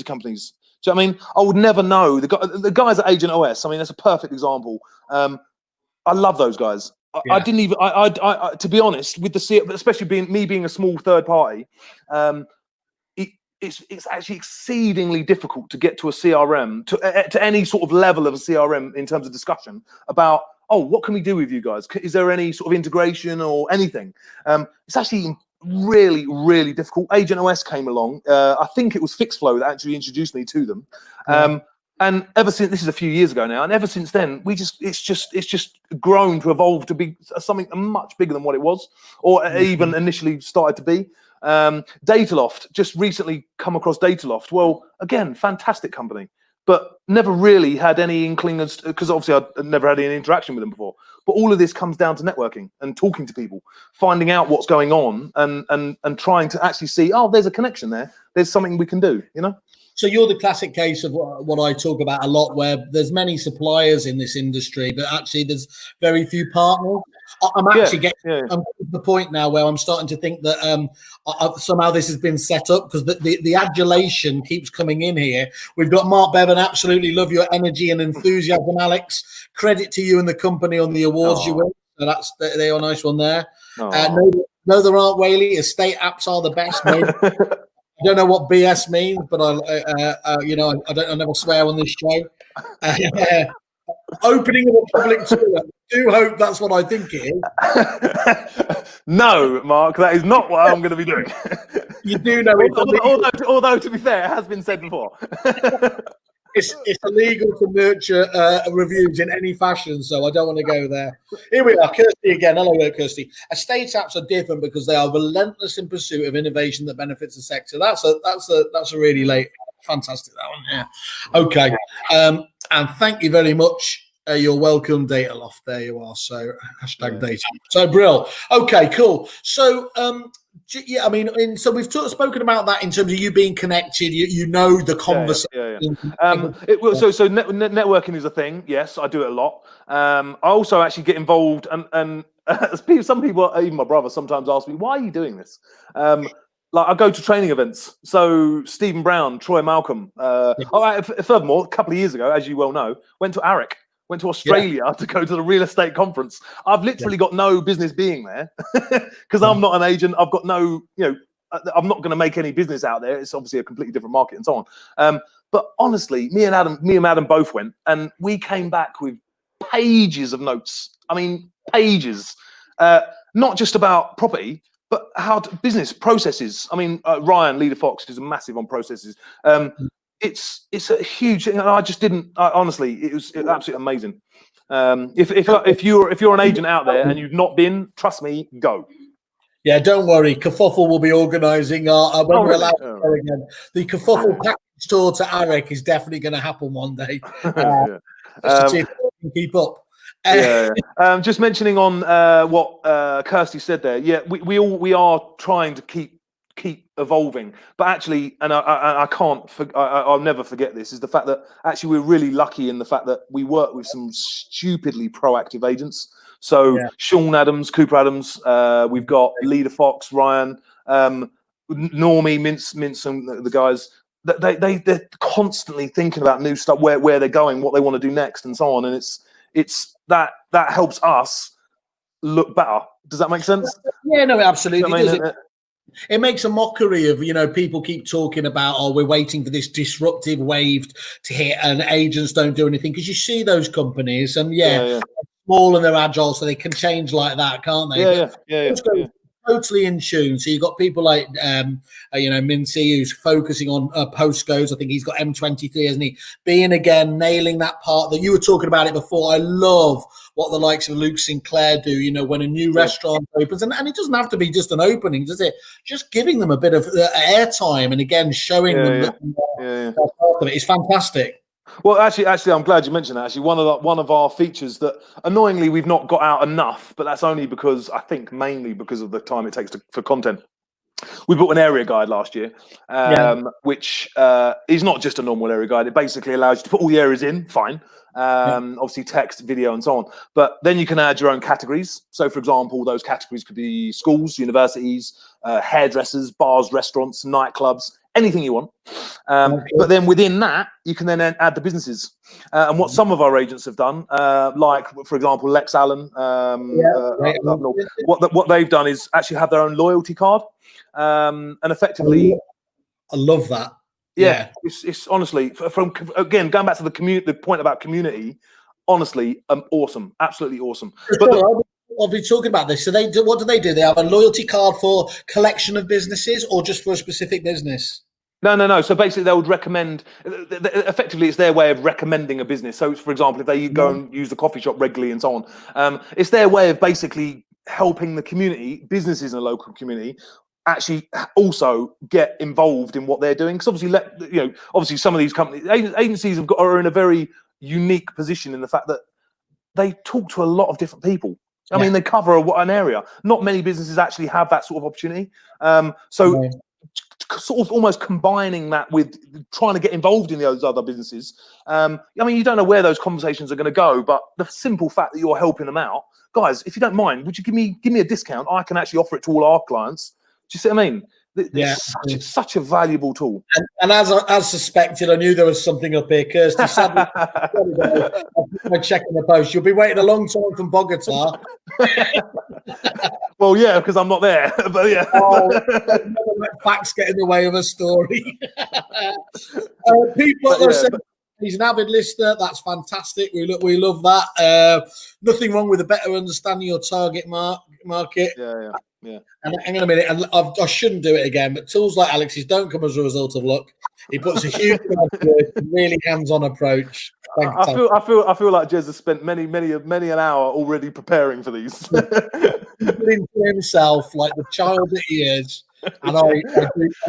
companies. Do you know what I mean? I would never know the guys at Agent OS. I mean, that's a perfect example. I love those guys. I didn't even. To be honest, with the especially being a small third party, it's actually exceedingly difficult to get to a CRM to any sort of level of a CRM in terms of discussion about, oh, what can we do with you guys? Is there any sort of integration or anything? It's actually really, really difficult. Agent OS came along. I think it was Fixflow that actually introduced me to them. And ever since, this is a few years ago now, and ever since then, it's just grown to evolve to be something much bigger than what it was, or even initially started to be. Dataloft, just recently come across Dataloft. Well, again, fantastic company, but never really had any inkling as, because obviously I'd never had any interaction with them before. But all of this comes down to networking and talking to people, finding out what's going on, and trying to actually see, oh, there's a connection there. There's something we can do, you know? So you're the classic case of what I talk about a lot, where there's many suppliers in this industry, but actually there's very few partners. I'm actually getting to the point now where I'm starting to think that somehow this has been set up, because the adulation keeps coming in here. We've got Mark Bevan, absolutely love your energy and enthusiasm, Alex. Credit to you and the company on the awards you win. So they're a nice one there. No, there aren't, Whaley. Estate apps are the best. I don't know what BS means, but I never swear on this show. Opening of a public tour. I do hope that's what I think it is. No, Mark, that is not what I'm going to be doing. You do know it. Although, to be fair, it has been said before. It's illegal to nurture reviews in any fashion, so I don't want to go there. Here we are, Kirsty again. Hello there, Kirsty. Estate apps are different because they are relentless in pursuit of innovation that benefits the sector. That's a really fantastic, that one. Yeah. Okay. And thank you very much. You're welcome, Dataloft. There you are. So #data. So Brill. Okay, cool. So I mean, so we've spoken about that in terms of you being connected. You know the conversation. So networking is a thing. Yes, I do it a lot. I also actually get involved, and some people, even my brother, sometimes ask me, "Why are you doing this?" Like I go to training events. So Stephen Brown, Troy Malcolm. Furthermore, a couple of years ago, as you well know, went to ARIC. Went to Australia to go to the real estate conference. I've literally got no business being there because I'm not an agent. I've got no, I'm not going to make any business out there. It's obviously a completely different market and so on. But honestly, me and Adam both went, and we came back with pages of notes. I mean, pages, not just about property, but how business processes. I mean, Ryan, Leader Fox, is massive on processes. It's a huge thing, and I just didn't. Honestly, it was absolutely amazing. If you're an agent out there and you've not been, trust me, go. Yeah, don't worry. Kerfuffle will be organising when we're allowed to go again. The Kerfuffle package tour to ARIC is definitely going to happen one day. Just to see if we can keep up. Just mentioning on what Kirsty said there. Yeah, we are trying to keep evolving, but actually, and I'll never forget this, is the fact that actually we're really lucky in the fact that we work with some stupidly proactive agents. So Sean Adams, Cooper Adams, we've got Leader Fox, Ryan, Normie, Mince, and the guys. They're constantly thinking about new stuff, where they're going, what they want to do next, and so on. And it's that helps us look better. Does that make sense? Yeah, no, absolutely. It makes a mockery of, people keep talking about, we're waiting for this disruptive wave to hit and agents don't do anything, because you see those companies and they're small and they're agile, so they can change like that, can't they? Yeah. Totally in tune. So you've got people like, Mincy, who's focusing on postcodes. I think he's got M23, hasn't he? Being again, nailing that part that you were talking about it before. I love what the likes of Luke Sinclair do, when a new restaurant opens. And it doesn't have to be just an opening, does it? Just giving them a bit of airtime and again, showing them that they're part of it is fantastic. Well, actually, I'm glad you mentioned that. Actually, one of our features that annoyingly we've not got out enough, but that's only because I think mainly because of the time it takes for content. We built an area guide last year, which is not just a normal area guide. It basically allows you to put all the areas in, fine. Obviously text, video, and so on. But then you can add your own categories. So, for example, those categories could be schools, universities, hairdressers, bars, restaurants, nightclubs, anything you want. But then within that, you can then add the businesses. And what some of our agents have done, like, for example, Lex Allen, up north, what they've done is actually have their own loyalty card. And effectively... I love that. Yeah, it's honestly, from again, going back to the point about community, honestly, awesome, absolutely awesome. But I'll be talking about this. So what do? They have a loyalty card for collection of businesses, or just for a specific business? No. So basically, they would recommend. Effectively, it's their way of recommending a business. So, for example, if they go and use the coffee shop regularly and so on, it's their way of basically helping the community, businesses in a local community, actually also get involved in what they're doing. Because obviously, obviously some of these companies, agencies are in a very unique position in the fact that they talk to a lot of different people. I mean, they cover an area. Not many businesses actually have that sort of opportunity. Sort of almost combining that with trying to get involved in those other businesses. I mean, you don't know where those conversations are going to go, but the simple fact that you're helping them out, guys, if you don't mind, would you give me a discount? I can actually offer it to all our clients. Do you see what I mean? It's such a valuable tool. And as suspected, I knew there was something up here. Kirsty, sadly, I'm checking the post. You'll be waiting a long time from Bogota. Well, yeah, because I'm not there. But yeah, facts get in the way of a story. People are saying he's an avid listener. That's fantastic. We love that. Nothing wrong with a better understanding your target market. Yeah. And hang on a minute, and I shouldn't do it again, but tools like Alex's don't come as a result of luck. He puts a huge really hands-on approach. I feel like Jez has spent many an hour already preparing for these. Into himself like the child that he is, and I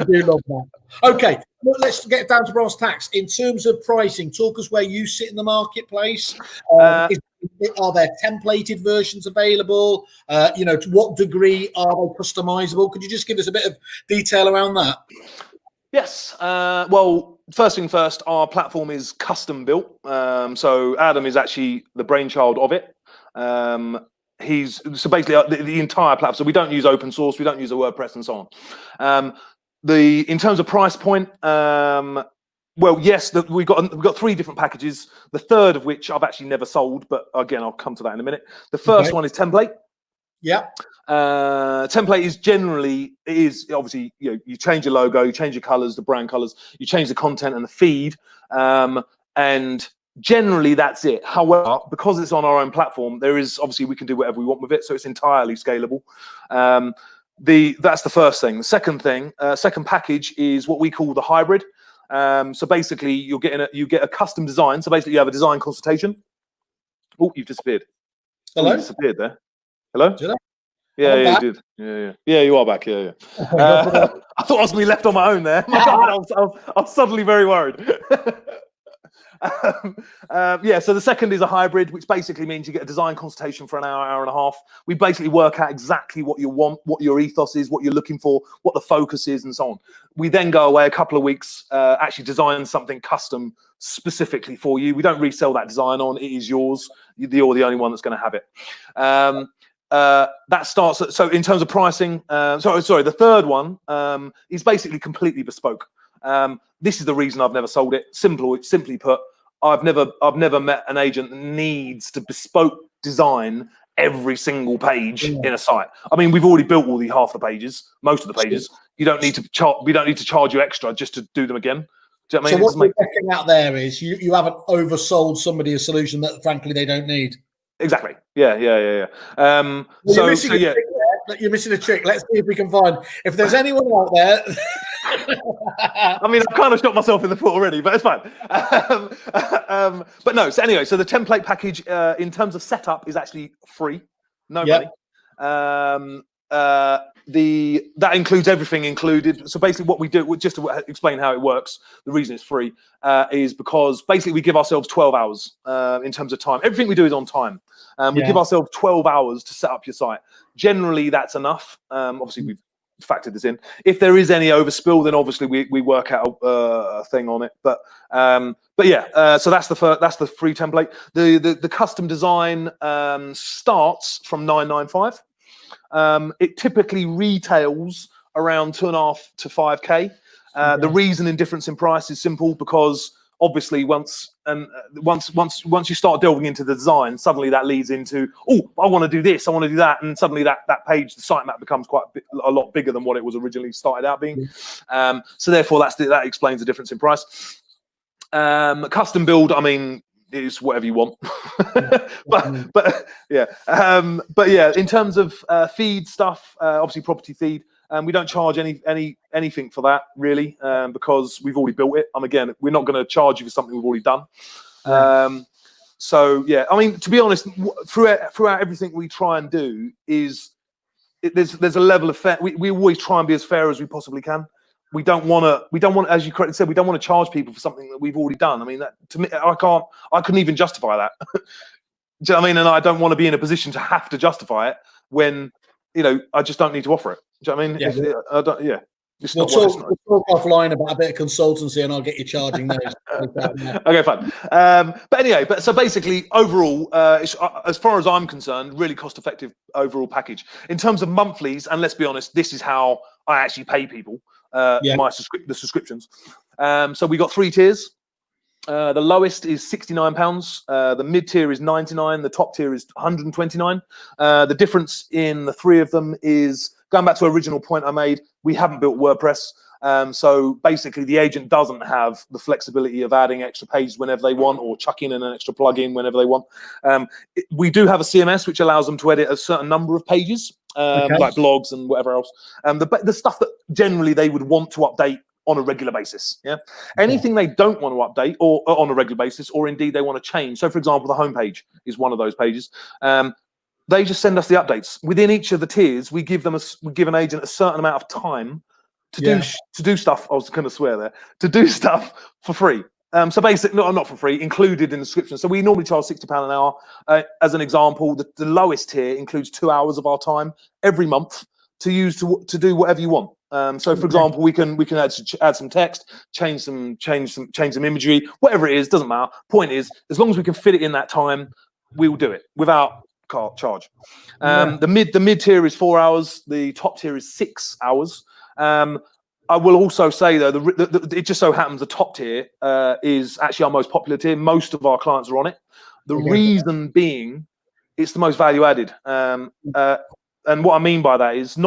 do love that. Okay, let's get down to brass tacks. In terms of pricing, talk us where you sit in the marketplace. Are there templated versions available? To what degree are they customizable? Could you just give us a bit of detail around that? Yes. Well, first thing first, our platform is custom built. So Adam is actually the brainchild of it. He's so basically the entire platform. So we don't use open source. We don't use a WordPress and so on. In terms of price point, well, yes, we've got 3 different packages. The third of which I've actually never sold, but again, I'll come to that in a minute. The first one is template. Yeah. Template is generally, obviously, you change your logo, you change your colors, the brand colors, you change the content and the feed, and generally that's it. However, because it's on our own platform, there is obviously we can do whatever we want with it, so it's entirely scalable. That's the first thing. The second thing, second package is what we call the hybrid. So basically, you get a custom design. So basically, you have a design consultation. Oh, you've disappeared. Hello. You disappeared there. Hello. Did I? Yeah, you did. Yeah, you are back. Yeah. I thought I was going to be left on my own there. My God, I was suddenly very worried. So the second is a hybrid, which basically means you get a design consultation for an hour and a half. We basically work out exactly what you want, what your ethos is, what you're looking for, what the focus is, and so on. We then go away a couple of weeks, actually design something custom specifically for you. We don't resell that design on. It is yours. You're the only one that's going to have it. That starts. So in terms of pricing, the third one is basically completely bespoke. This is the reason I've never sold it. Simply put, I've never met an agent that needs to bespoke design every single page in a site. I mean, we've already built all half the pages, most of the pages. You don't need to we don't need to charge you extra just to do them again. Do you know what I mean? So what you're getting out there is you haven't oversold somebody a solution that frankly they don't need. Exactly. Yeah. You're missing a trick. Let's see if we can find. If there's anyone out there. I mean, I've kind of shot myself in the foot already, but it's fine. But no. So anyway, so the template package in terms of setup is actually free, no money. That includes everything included. So basically what we do, just to explain how it works, the reason it's free is because basically we give ourselves 12 hours in terms of time. Everything we do is on time. We give ourselves 12 hours to set up your site. Generally, that's enough. Obviously, we've factored this in. If there is any overspill, then obviously we work out a thing on it. But yeah, so that's the free template. The custom design starts from $995. It typically retails around 2.5 to 5K. The reason in difference in price is simple, because obviously once you start delving into the design, suddenly that leads into, oh, I want to do this, I want to do that, and suddenly that page, the sitemap, becomes quite a lot bigger than what it was originally started out being. So therefore that explains the difference in price. Custom build, I mean, is whatever you want. but yeah, in terms of feed stuff, obviously property feed, we don't charge anything for that really, because we've already built it. Again, we're not going to charge you for something we've already done. So yeah, I mean, to be honest, throughout everything we try and do there's a level of fair. We always try and be as fair as we possibly can. We don't want to, as you correctly said, we don't want to charge people for something that we've already done. I mean, that, to me, I couldn't even justify that. Do you know what I mean? And I don't want to be in a position to have to justify it when, I just don't need to offer it. Do you know what I mean? We'll talk offline about a bit of consultancy, and I'll get you charging those. Okay, fine. But anyway, so basically, overall, as far as I'm concerned, really cost-effective overall package. In terms of monthlies, and let's be honest, this is how I actually pay people. The subscriptions. So we got 3 tiers. The lowest is £69. The mid tier is £99. The top tier is £129. The difference in the 3 of them is, going back to the original point I made, we haven't built WordPress. So basically, the agent doesn't have the flexibility of adding extra pages whenever they want, or chucking in an extra plugin whenever they want. We do have a CMS which allows them to edit a certain number of pages, like blogs and whatever else. The stuff that generally they would want to update on a regular basis. Anything they don't want to update or on a regular basis, or indeed they want to change. So, for example, the homepage is one of those pages. They just send us the updates. Within each of the tiers, we give an agent a certain amount of time to do stuff. I was going to swear there. To do stuff for free. So basically, not for free, included in the subscription. So we normally charge £60 an hour. As an example, the lowest tier includes 2 hours of our time every month to use to do whatever you want. So, for example, we can add some text, change some imagery, whatever it is, doesn't matter. Point is, as long as we can fit it in that time, we will do it without charge. The mid tier is 4 hours. The top tier is 6 hours. I will also say, though, it just so happens the top tier is actually our most popular tier. Most of our clients are on it. The reason being, it's the most value added. And what I mean by that is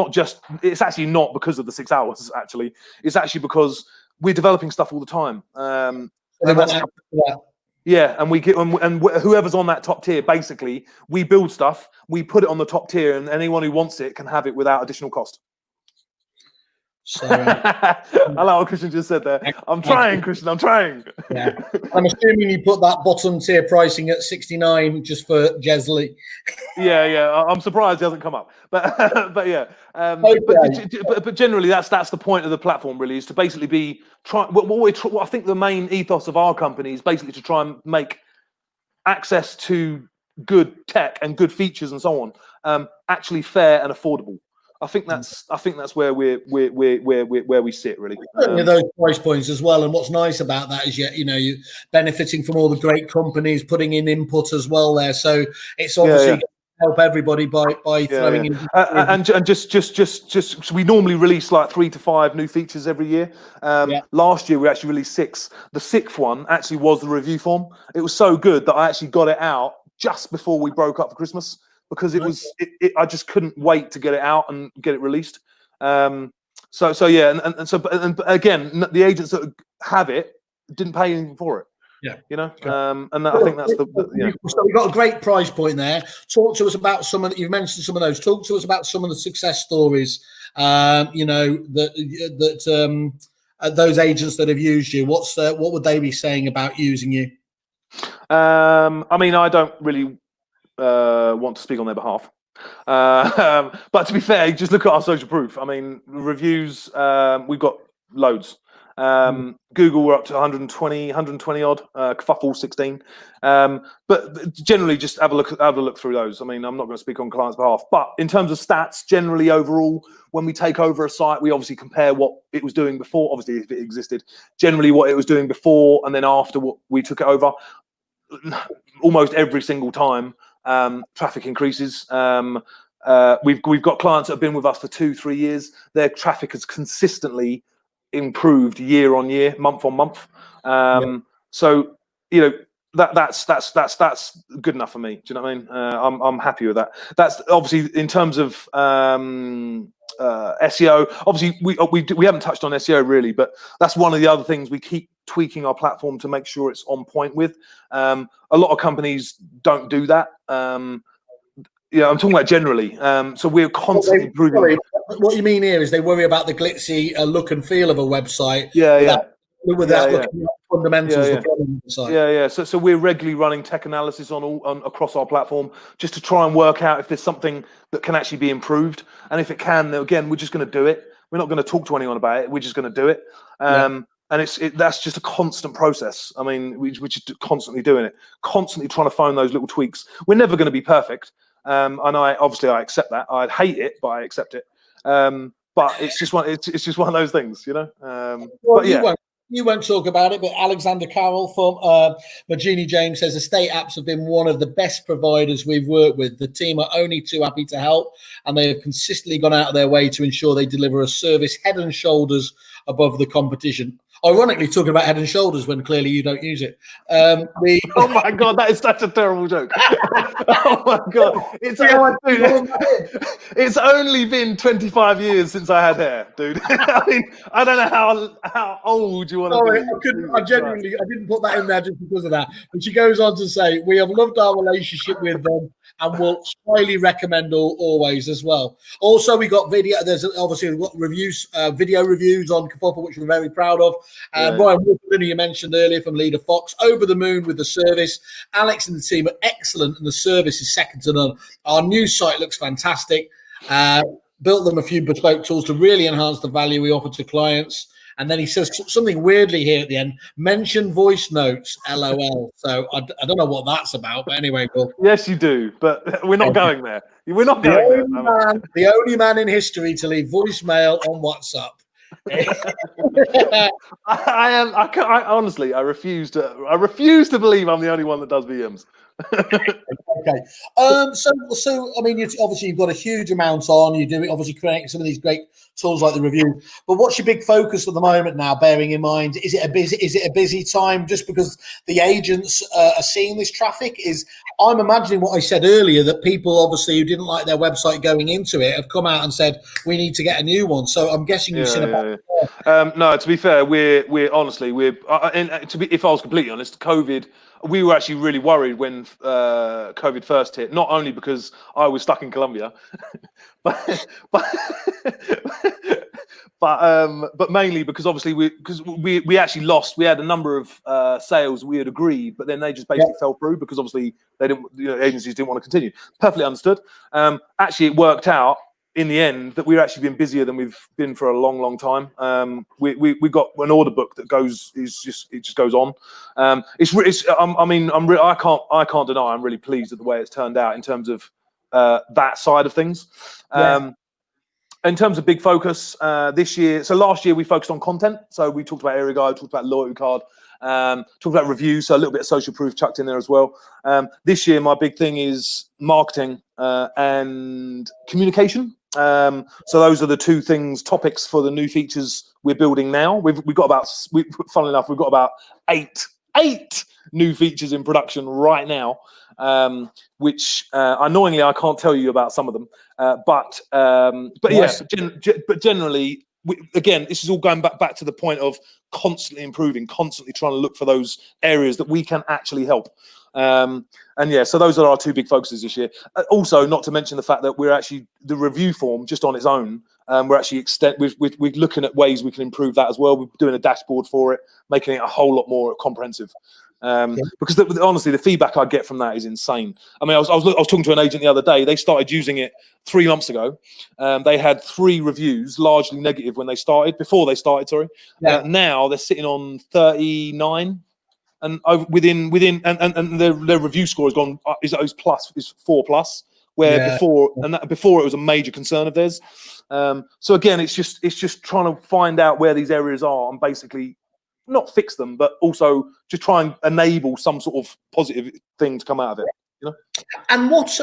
it's actually not because of the 6 hours, actually. It's actually because we're developing stuff all the time. And whoever's on that top tier, basically, we build stuff, we put it on the top tier, and anyone who wants it can have it without additional cost. So, I like what Christian just said there. I'm trying, Christian. I'm trying. Yeah. I'm assuming you put that bottom tier pricing at 69 just for Jesley. Yeah. I'm surprised he hasn't come up. But yeah. But generally, that's the point of the platform. Really, is to basically be what I think the main ethos of our company is basically to try and make access to good tech and good features and so on actually fair and affordable. I think that's where we sit really. Those price points as well, and what's nice about that is you're benefiting from all the great companies putting in input as well there. So it's obviously help everybody by throwing in. And just we normally release like 3 to 5 new features every year. Last year we actually released 6. The 6th one actually was the review form. It was so good that I actually got it out just before we broke up for Christmas. Because I just couldn't wait to get it out and get it released. And again, the agents that have it didn't pay anything for it. And I think that's So we've got a great price point there. Talk to us about you've mentioned some of those. Talk to us about some of the success stories. Those agents that have used you. What would they be saying about using you? I mean, I don't really want to speak on their behalf, but to be fair, just look at our social proof. I mean, reviews, we've got loads. Google, we're up to 120 odd. Kerfuffle 16. But generally, just have a look through those. I mean, I'm not going to speak on clients' behalf, but in terms of stats, generally overall, when we take over a site, we obviously compare what it was doing before. Obviously, if it existed, generally what it was doing before, and then after what we took it over. Almost every single time. Traffic increases. We've got clients that have been with us for 2-3 years. Their traffic has consistently improved year on year, month on month. So you know, that's good enough for me. Do you know what I mean? I'm happy with that. That's obviously in terms of SEO. Obviously, we haven't touched on SEO really, but that's one of the other things we keep tweaking our platform to make sure it's on point with. A lot of companies don't do that. Yeah, I'm talking about generally. So we're constantly improving. Sorry, what you mean here is they worry about the glitzy look and feel of a website without looking at fundamentals. So we're regularly running tech analysis on across our platform just to try and work out if there's something that can actually be improved, and if it can, then again, we're just going to do it. We're not going to talk to anyone about it. We're just going to do it. And that's just a constant process. I mean, we're just constantly doing it, constantly trying to find those little tweaks. We're never going to be perfect. And I accept that. I'd hate it, but I accept it. But it's just one of those things, you know. Well, you won't talk about it, but Alexander Carroll from Magini James says estate apps have been one of the best providers we've worked with. The team are only too happy to help, and they have consistently gone out of their way to ensure they deliver a service head and shoulders above the competition. Ironically, talking about head and shoulders when clearly you don't use it. Oh my God, that is such a terrible joke. Oh my God. It's only been 25 years since I had hair, dude. I mean, I don't know how old you want to be. I didn't put that in there just because of that. But she goes on to say, we have loved our relationship with them and will highly recommend always as well. Also, we got video. There's obviously we've got reviews, video reviews on Kerfuffle, which we're very proud of. Ryan Wolfman, you mentioned earlier from Leader Fox, over the moon with the service. Alex and the team are excellent, and the service is second to none. Our new site looks fantastic. Built them a few bespoke tools to really enhance the value we offer to clients. And then he says something weirdly here at the end, mention voice notes, LOL. So I don't know what that's about, but anyway, Bill. Yes, you do, but we're not going there. We're not going there. The only man in history to leave voicemail on WhatsApp. I honestly, I refuse to believe I'm the only one that does VMs. Okay. So I mean, obviously you've got a huge amount on. You do it, obviously creating some of these great tools like the review. But what's your big focus at the moment now? Bearing in mind, is it a busy time just because the agents are seeing this traffic? I'm imagining what I said earlier, that people obviously who didn't like their website going into it have come out and said we need to get a new one. So I'm guessing you've seen about. No, to be fair, we're honestly if I was completely honest, COVID. We were actually really worried when COVID first hit, not only because I was stuck in Colombia, but mainly because obviously we actually lost. We had a number of sales we had agreed, but then they just basically fell through because obviously they didn't. Agencies didn't want to continue. Perfectly understood. Actually, it worked out in the end that we've actually been busier than we've been for a long, long time. We got an order book that just goes on. I can't deny I'm really pleased with the way it's turned out in terms of that side of things. In terms of big focus this year, so last year we focused on content. So we talked about Area Guide, talked about Loyalty Card, talked about reviews, so a little bit of social proof chucked in there as well. This year my big thing is marketing and communication. So those are the two topics for the new features we're building now. We've got funnily enough, we've got about eight new features in production right now, which annoyingly I can't tell you about some of them. But generally, again, this is all going back to the point of constantly improving, constantly trying to look for those areas that we can actually help. So those are our two big focuses this year. Also, not to mention the fact that we're actually the review form just on its own. We're actually we're looking at ways we can improve that as well. We're doing a dashboard for it, making it a whole lot more comprehensive. Because honestly, the feedback I get from that is insane. I mean, I was talking to an agent the other day. They started using it 3 months ago. They had 3 reviews, largely negative before they started. Sorry. Now they're sitting on 39. And within their review score has gone is 4+, where before it was a major concern of theirs. So again, it's just trying to find out where these areas are and basically not fix them, but also just try and enable some sort of positive thing to come out of it. You know? And what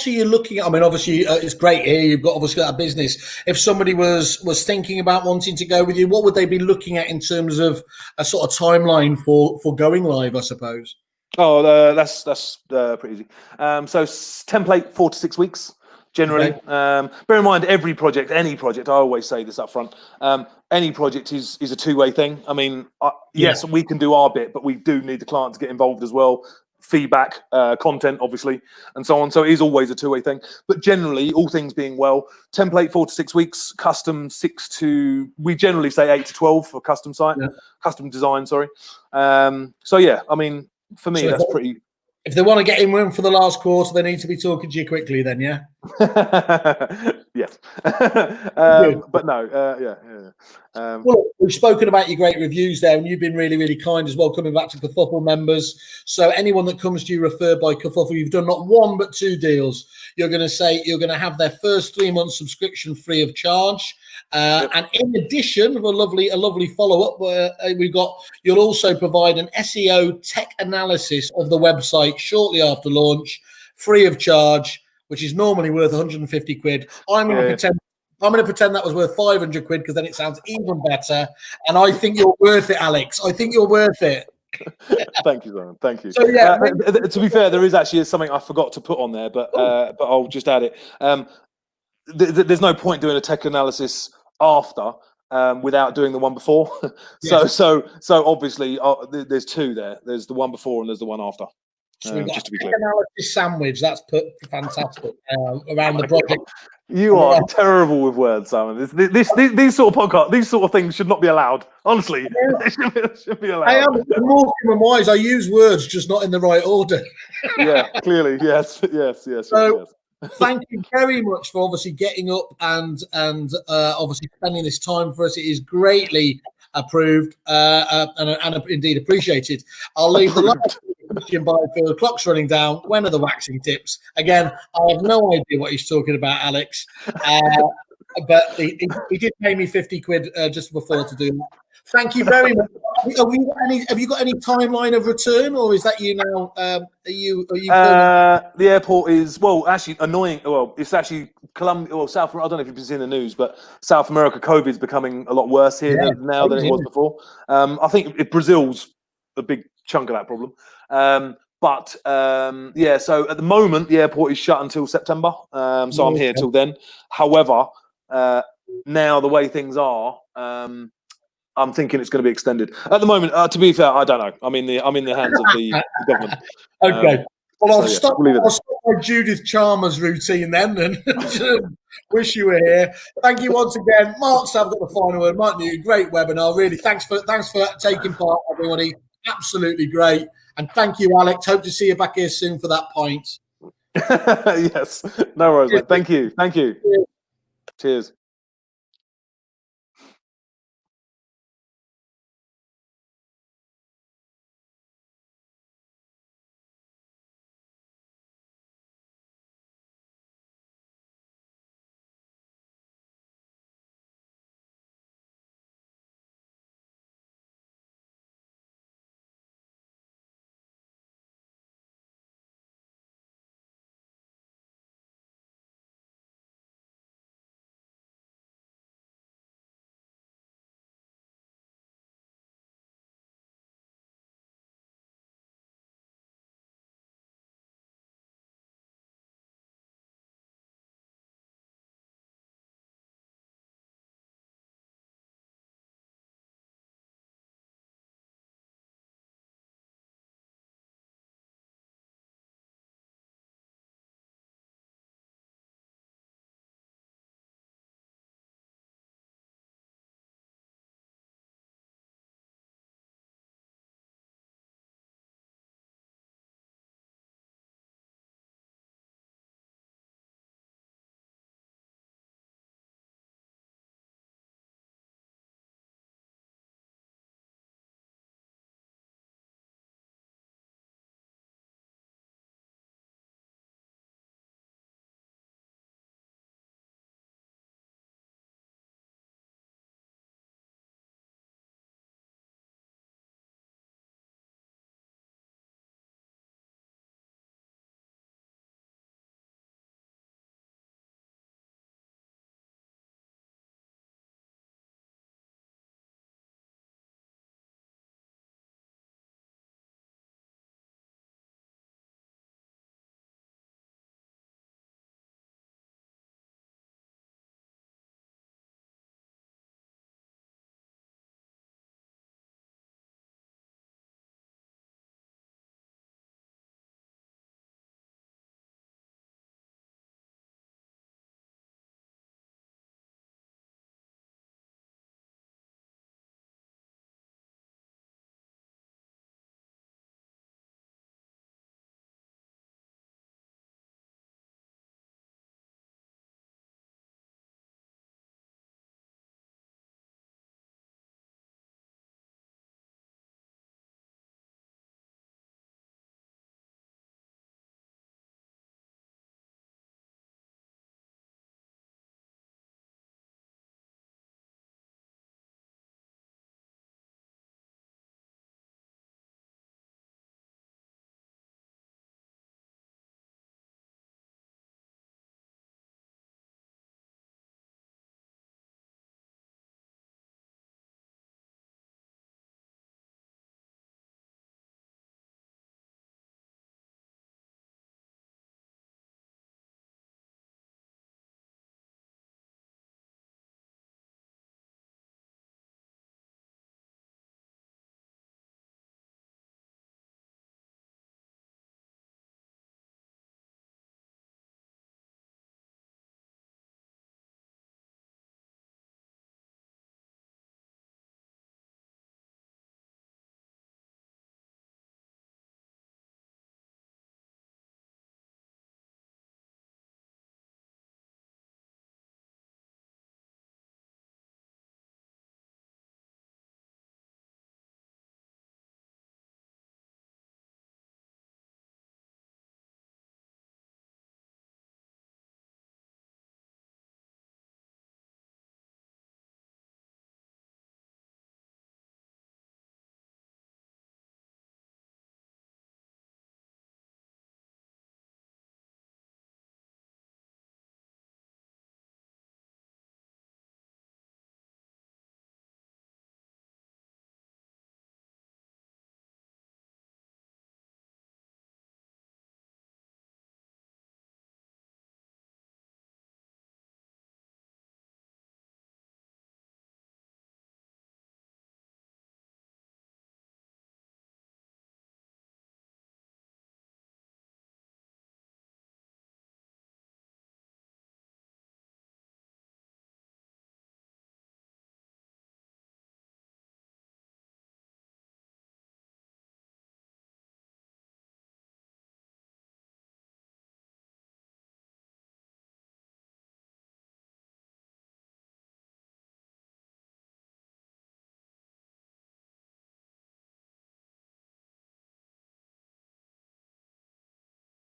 are you looking at? I mean, obviously, it's great here. You've got obviously that business. If somebody was thinking about wanting to go with you, what would they be looking at in terms of a sort of timeline for going live? I suppose. Oh, that's pretty easy. So template 4 to 6 weeks generally. Okay. Bear in mind, every project, any project, I always say this up front. Any project is a two-way thing. I mean, yes, we can do our bit, but we do need the client to get involved as well. Feedback, content, obviously, and so on. So it is always a two-way thing. But generally, all things being well, template 4 to 6 weeks, custom 6 to, we generally say 8 to 12 for custom site, custom design. Sorry. So yeah, I mean, for me, that's pretty. If they want to get in room for the last quarter, they need to be talking to you quickly. Then, yeah. Yes. But no. Well, we've spoken about your great reviews there, and you've been really, really kind as well, coming back to Kerfuffle members. So anyone that comes to you referred by Kerfuffle, you've done not one but 2 deals. You're going to say you're going to have their first 3 months subscription free of charge. And in addition, a lovely follow-up where you'll also provide an SEO tech analysis of the website shortly after launch, free of charge, which is normally worth 150 quid. I'm going to pretend that was worth 500 quid because then it sounds even better. And I think you're worth it, Alex. I think you're worth it. Thank you, Simon. Thank you. So, yeah, to be fair, there is actually something I forgot to put on there, but I'll just add it. There's no point doing a tech analysis after without doing the one before. So obviously there's 2 there. There's the one before and there's the one after. So we've got just a to be clear. analysis sandwich. That's put fantastic around the project. You are terrible with words, Simon. These sort of podcasts, these sort of things should not be allowed. Honestly, they should be allowed. I am more human wise. I use words, just not in the right order. Yeah, clearly, yes. So, thank you very much for obviously getting up and obviously spending this time for us. It is greatly approved and indeed appreciated. I'll leave the last question by Phil. The clock's running down. When are the waxing tips? Again, I have no idea what he's talking about, Alex. But he did pay me 50 quid just before to do that. Thank you very much. Have you got any timeline of return, or is that you now? Are you? The airport is actually annoying. Well, it's actually Colombia or South. I don't know if you've been seeing the news, but South America COVID is becoming a lot worse here now than it was before. I think Brazil's a big chunk of that problem. So at the moment the airport is shut until September. So I'm here till then. However, now the way things are. I'm thinking it's going to be extended. At the moment, to be fair, I don't know. I'm in the hands of the government. Okay. Well, I'll stop my my Judith Chalmers routine then, and wish you were here. Thank you once again, Mark. I've got the final word. Mark Newton, great webinar. Really, thanks for taking part, everybody. Absolutely great. And thank you, Alex. Hope to see you back here soon for that pint. Yes. No worries, mate. Thank you. Cheers.